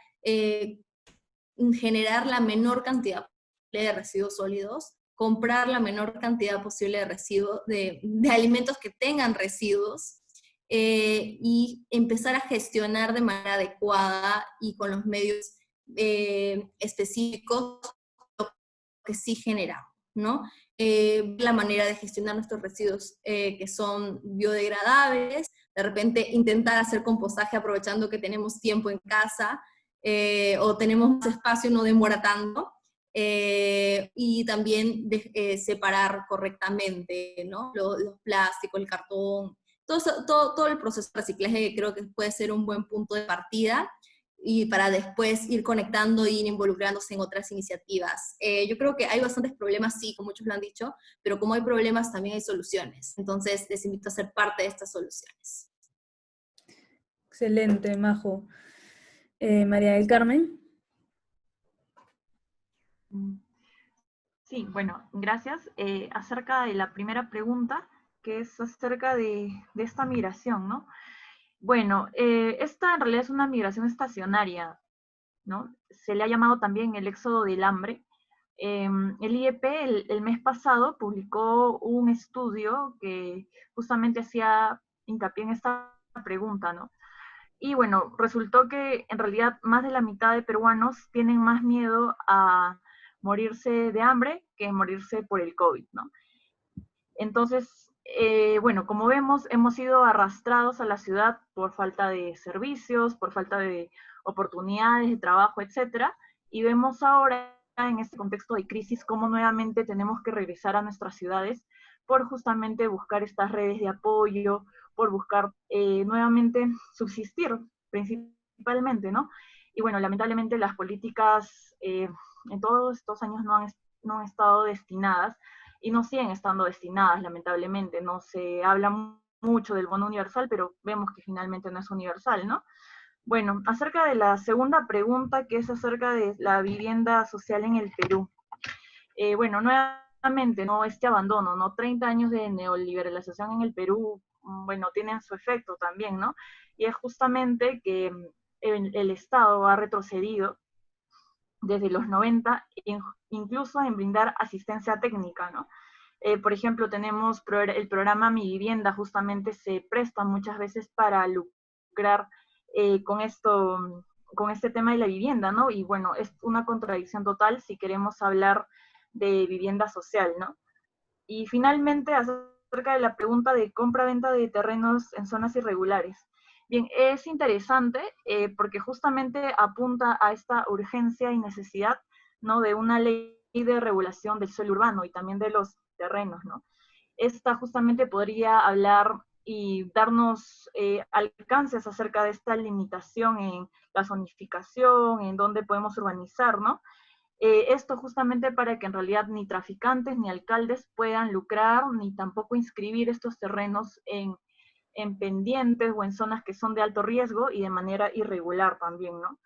generar la menor cantidad de residuos sólidos, comprar la menor cantidad posible de residuos, de alimentos que tengan residuos, y empezar a gestionar de manera adecuada y con los medios específicos lo que sí generamos, ¿no? La manera de gestionar nuestros residuos que son biodegradables, de repente intentar hacer compostaje aprovechando que tenemos tiempo en casa, o tenemos más espacio, no demora tanto, y también separar correctamente, ¿no? Los plásticos, el cartón, todo el proceso de reciclaje creo que puede ser un buen punto de partida, y para después ir conectando e ir involucrándose en otras iniciativas. Yo creo que hay bastantes problemas, sí, como muchos lo han dicho, pero como hay problemas también hay soluciones. Entonces les invito a ser parte de estas soluciones. Excelente, Majo. María del Carmen. Sí, bueno, gracias. Acerca de la primera pregunta, que es acerca de esta migración, ¿no? Bueno, esta en realidad es una migración estacionaria, ¿no? Se le ha llamado también el éxodo del hambre. El IEP el mes pasado publicó un estudio que justamente hacía hincapié en esta pregunta, ¿no? Y bueno, resultó que en realidad más de la mitad de peruanos tienen más miedo a morirse de hambre que morirse por el COVID, ¿no? Entonces, bueno, como vemos, hemos sido arrastrados a la ciudad por falta de servicios, por falta de oportunidades de trabajo, etcétera, y vemos ahora en este contexto de crisis cómo nuevamente tenemos que regresar a nuestras ciudades por justamente buscar estas redes de apoyo, por buscar nuevamente subsistir principalmente, ¿no? Y bueno, lamentablemente las políticas en todos estos años no han estado destinadas y no siguen estando destinadas, lamentablemente. No se habla mucho del bono universal, pero vemos que finalmente no es universal, ¿no? Bueno, acerca de la segunda pregunta, que es acerca de la vivienda social en el Perú. Bueno, nuevamente, ¿no? Este abandono, ¿no? 30 años de neoliberalización en el Perú, bueno, tienen su efecto también, ¿no? Y es justamente que el Estado ha retrocedido desde los 90, incluso en brindar asistencia técnica, ¿no? Por ejemplo, tenemos el programa Mi Vivienda, justamente se presta muchas veces para lucrar con este tema de la vivienda, ¿no? Y bueno, es una contradicción total si queremos hablar de vivienda social, ¿no? Y finalmente, acerca de la pregunta de compra-venta de terrenos en zonas irregulares. Bien, es interesante porque justamente apunta a esta urgencia y necesidad, ¿no? De una ley de regulación del suelo urbano y también de los terrenos, ¿no? Esta justamente podría hablar y darnos alcances acerca de esta limitación en la zonificación, en dónde podemos urbanizar, ¿no? Esto justamente para que en realidad ni traficantes ni alcaldes puedan lucrar, ni tampoco inscribir estos terrenos en pendientes o en zonas que son de alto riesgo y de manera irregular también, ¿no?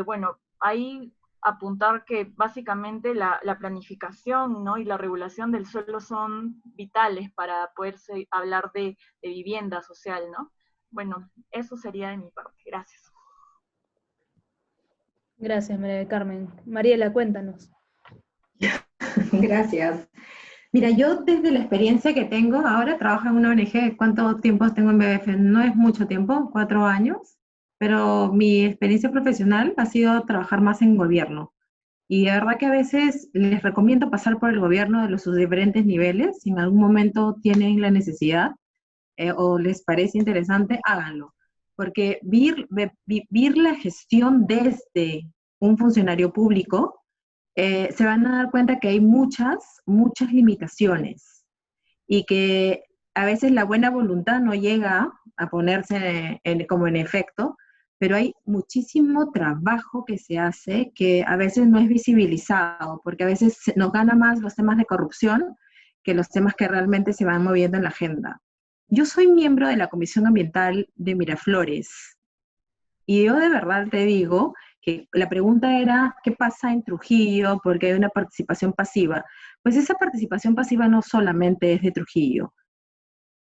Bueno, ahí apuntar que básicamente la planificación, ¿no? Y la regulación del suelo son vitales para poderse hablar de vivienda social, ¿no? Bueno, eso sería de mi parte. Gracias. Gracias, María del Carmen. Mariela, cuéntanos. Gracias. Mira, yo desde la experiencia que tengo, ahora trabajo en una ONG. ¿Cuánto tiempo tengo en BBF? No es mucho tiempo, 4 años, pero mi experiencia profesional ha sido trabajar más en gobierno. Y de verdad que a veces les recomiendo pasar por el gobierno de sus diferentes niveles. Si en algún momento tienen la necesidad o les parece interesante, háganlo. Porque vivir la gestión desde un funcionario público, se van a dar cuenta que hay muchas limitaciones y que a veces la buena voluntad no llega a ponerse como en efecto, pero hay muchísimo trabajo que se hace que a veces no es visibilizado, porque a veces nos gana más los temas de corrupción que los temas que realmente se van moviendo en la agenda. Yo soy miembro de la Comisión Ambiental de Miraflores y yo de verdad te digo que la pregunta era, ¿qué pasa en Trujillo? Porque hay una participación pasiva. Pues esa participación pasiva no solamente es de Trujillo.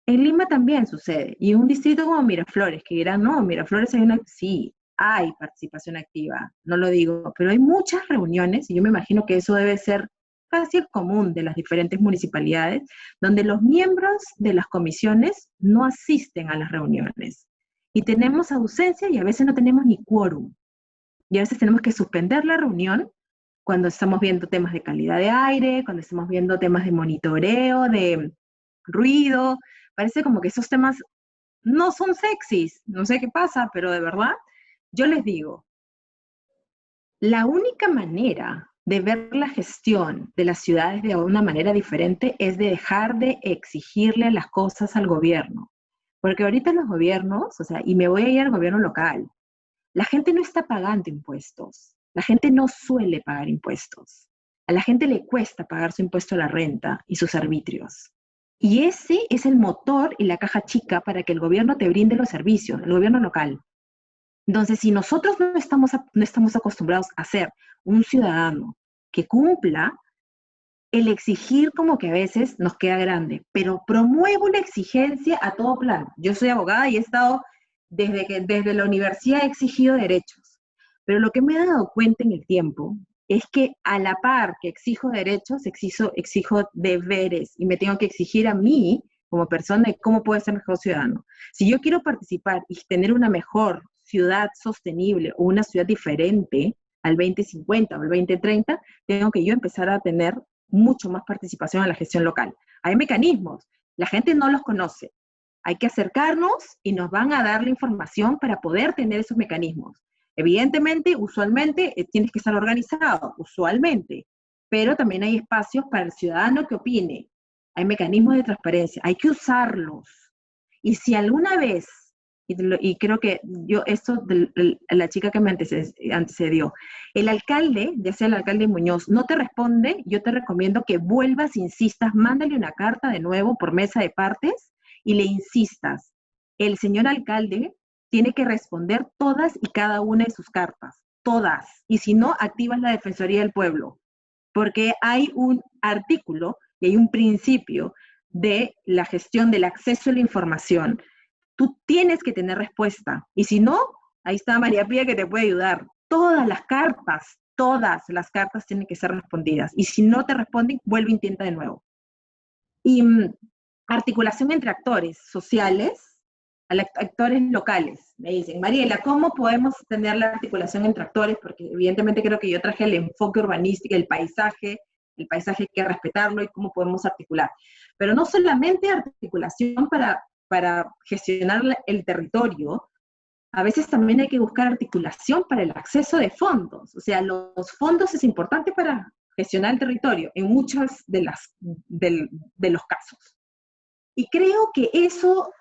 En Lima también sucede. Y en un distrito como Miraflores, que dirán, no, Miraflores sí, hay participación activa, no lo digo, pero hay muchas reuniones, y yo me imagino que eso debe ser casi el común de las diferentes municipalidades, donde los miembros de las comisiones no asisten a las reuniones. Y tenemos ausencia y a veces no tenemos ni quórum. Y a veces tenemos que suspender la reunión cuando estamos viendo temas de calidad de aire, cuando estamos viendo temas de monitoreo, de ruido. Parece como que esos temas no son sexys. No sé qué pasa, pero de verdad, yo les digo, la única manera de ver la gestión de las ciudades de una manera diferente es de dejar de exigirle las cosas al gobierno. Porque ahorita los gobiernos, o sea, y me voy a ir al gobierno local, la gente no está pagando impuestos. La gente no suele pagar impuestos. A la gente le cuesta pagar su impuesto a la renta y sus arbitrios. Y ese es el motor y la caja chica para que el gobierno te brinde los servicios, el gobierno local. Entonces, si nosotros no estamos acostumbrados a ser un ciudadano que cumpla, el exigir como que a veces nos queda grande, pero promuevo una exigencia a todo plan. Yo soy abogada y he estado, desde la universidad he exigido derechos, pero lo que me he dado cuenta en el tiempo es que a la par que exijo derechos, exijo deberes, y me tengo que exigir a mí como persona de cómo puedo ser mejor ciudadano. Si yo quiero participar y tener una mejor ciudad sostenible o una ciudad diferente al 2050 o al 2030, tengo que yo empezar a tener mucho más participación en la gestión local. Hay mecanismos, la gente no los conoce. Hay que acercarnos y nos van a dar la información para poder tener esos mecanismos. Evidentemente, usualmente, tienes que estar organizado, usualmente, pero también hay espacios para el ciudadano que opine. Hay mecanismos de transparencia, hay que usarlos. Y si alguna vez, y creo que esto de la chica que me antecedió, el alcalde, ya sea el alcalde Muñoz, no te responde, yo te recomiendo que vuelvas, insistas, mándale una carta de nuevo por mesa de partes y le insistas. El señor alcalde tiene que responder todas y cada una de sus cartas, todas. Y si no, activas la Defensoría del Pueblo, porque hay un artículo y hay un principio de la gestión del acceso a la información. Tú tienes que tener respuesta, y si no, ahí está María Pía que te puede ayudar. Todas las cartas tienen que ser respondidas, y si no te responden, vuelve e intenta de nuevo. Y articulación entre actores sociales, actores locales. Me dicen, Mariela, ¿cómo podemos tener la articulación entre actores? Porque evidentemente creo que yo traje el enfoque urbanístico, el paisaje hay que respetarlo y cómo podemos articular. Pero no solamente articulación para gestionar el territorio, a veces también hay que buscar articulación para el acceso de fondos. O sea, los fondos es importante para gestionar el territorio en muchos de los casos. Y creo que eso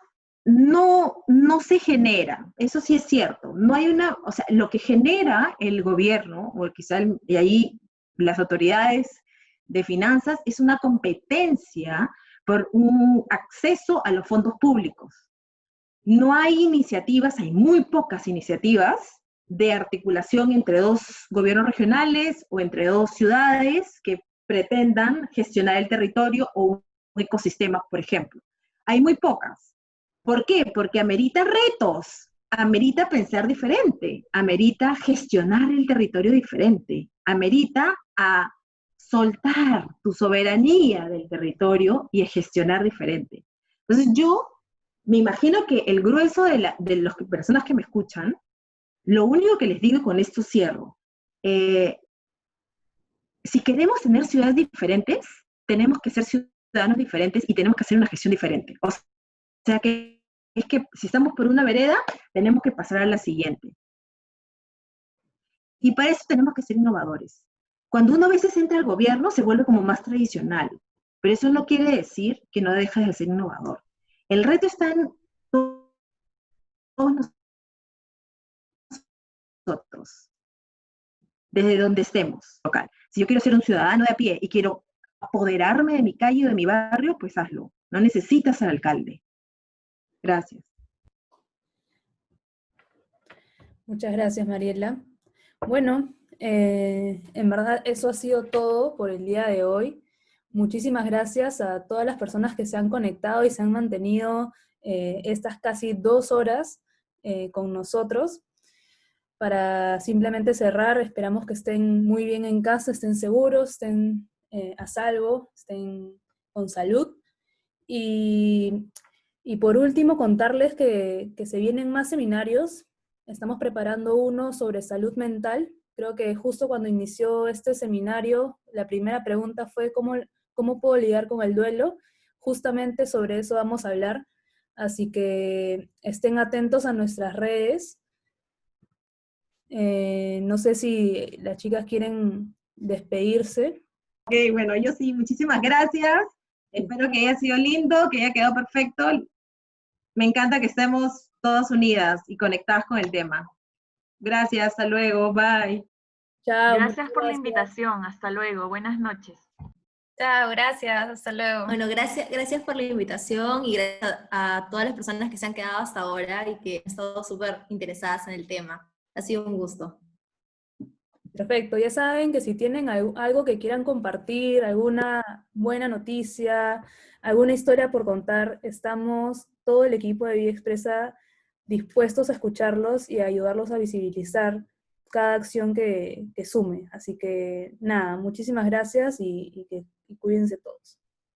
no se genera, eso sí es cierto. No hay o sea, lo que genera el gobierno, o quizá, y ahí las autoridades de finanzas, es una competencia por un acceso a los fondos públicos. No hay iniciativas, hay muy pocas iniciativas de articulación entre dos gobiernos regionales o entre dos ciudades que pretendan gestionar el territorio o un ecosistema, por ejemplo. Hay muy pocas. ¿Por qué? Porque amerita retos, amerita pensar diferente, amerita gestionar el territorio diferente, amerita a soltar tu soberanía del territorio y a gestionar diferente. Entonces yo me imagino que el grueso de las personas que me escuchan, lo único que les digo, con esto cierro, si queremos tener ciudades diferentes, tenemos que ser ciudadanos diferentes y tenemos que hacer una gestión diferente. O sea que es que si estamos por una vereda, tenemos que pasar a la siguiente. Y para eso tenemos que ser innovadores. Cuando uno a veces entra al gobierno, se vuelve como más tradicional, pero eso no quiere decir que no dejes de ser innovador. El reto está en todos nosotros, desde donde estemos, local. Si yo quiero ser un ciudadano de a pie y quiero apoderarme de mi calle o de mi barrio, pues hazlo. No necesitas al alcalde. Gracias. Muchas gracias, Mariela. Bueno, en verdad eso ha sido todo por el día de hoy. Muchísimas gracias a todas las personas que se han conectado y se han mantenido estas casi 2 horas con nosotros. Para simplemente cerrar, esperamos que estén muy bien en casa, estén seguros, estén a salvo, estén con salud. Y por último, contarles que se vienen más seminarios. Estamos preparando uno sobre salud mental. Creo que justo cuando inició este seminario, la primera pregunta fue ¿cómo puedo lidiar con el duelo? Justamente sobre eso vamos a hablar. Así que estén atentos a nuestras redes. No sé si las chicas quieren despedirse. Ok, bueno, yo sí, muchísimas gracias. Espero que haya sido lindo, que haya quedado perfecto. Me encanta que estemos todas unidas y conectadas con el tema. Gracias, hasta luego, bye. Chao. Gracias por la invitación, hasta luego, buenas noches. Chao, gracias, hasta luego. Bueno, gracias por la invitación y gracias a todas las personas que se han quedado hasta ahora y que han estado súper interesadas en el tema. Ha sido un gusto. Perfecto, ya saben que si tienen algo que quieran compartir, alguna buena noticia, alguna historia por contar, estamos todo el equipo de Vía Expresa dispuestos a escucharlos y a ayudarlos a visibilizar cada acción que sume. Así que nada, muchísimas gracias y cuídense todos.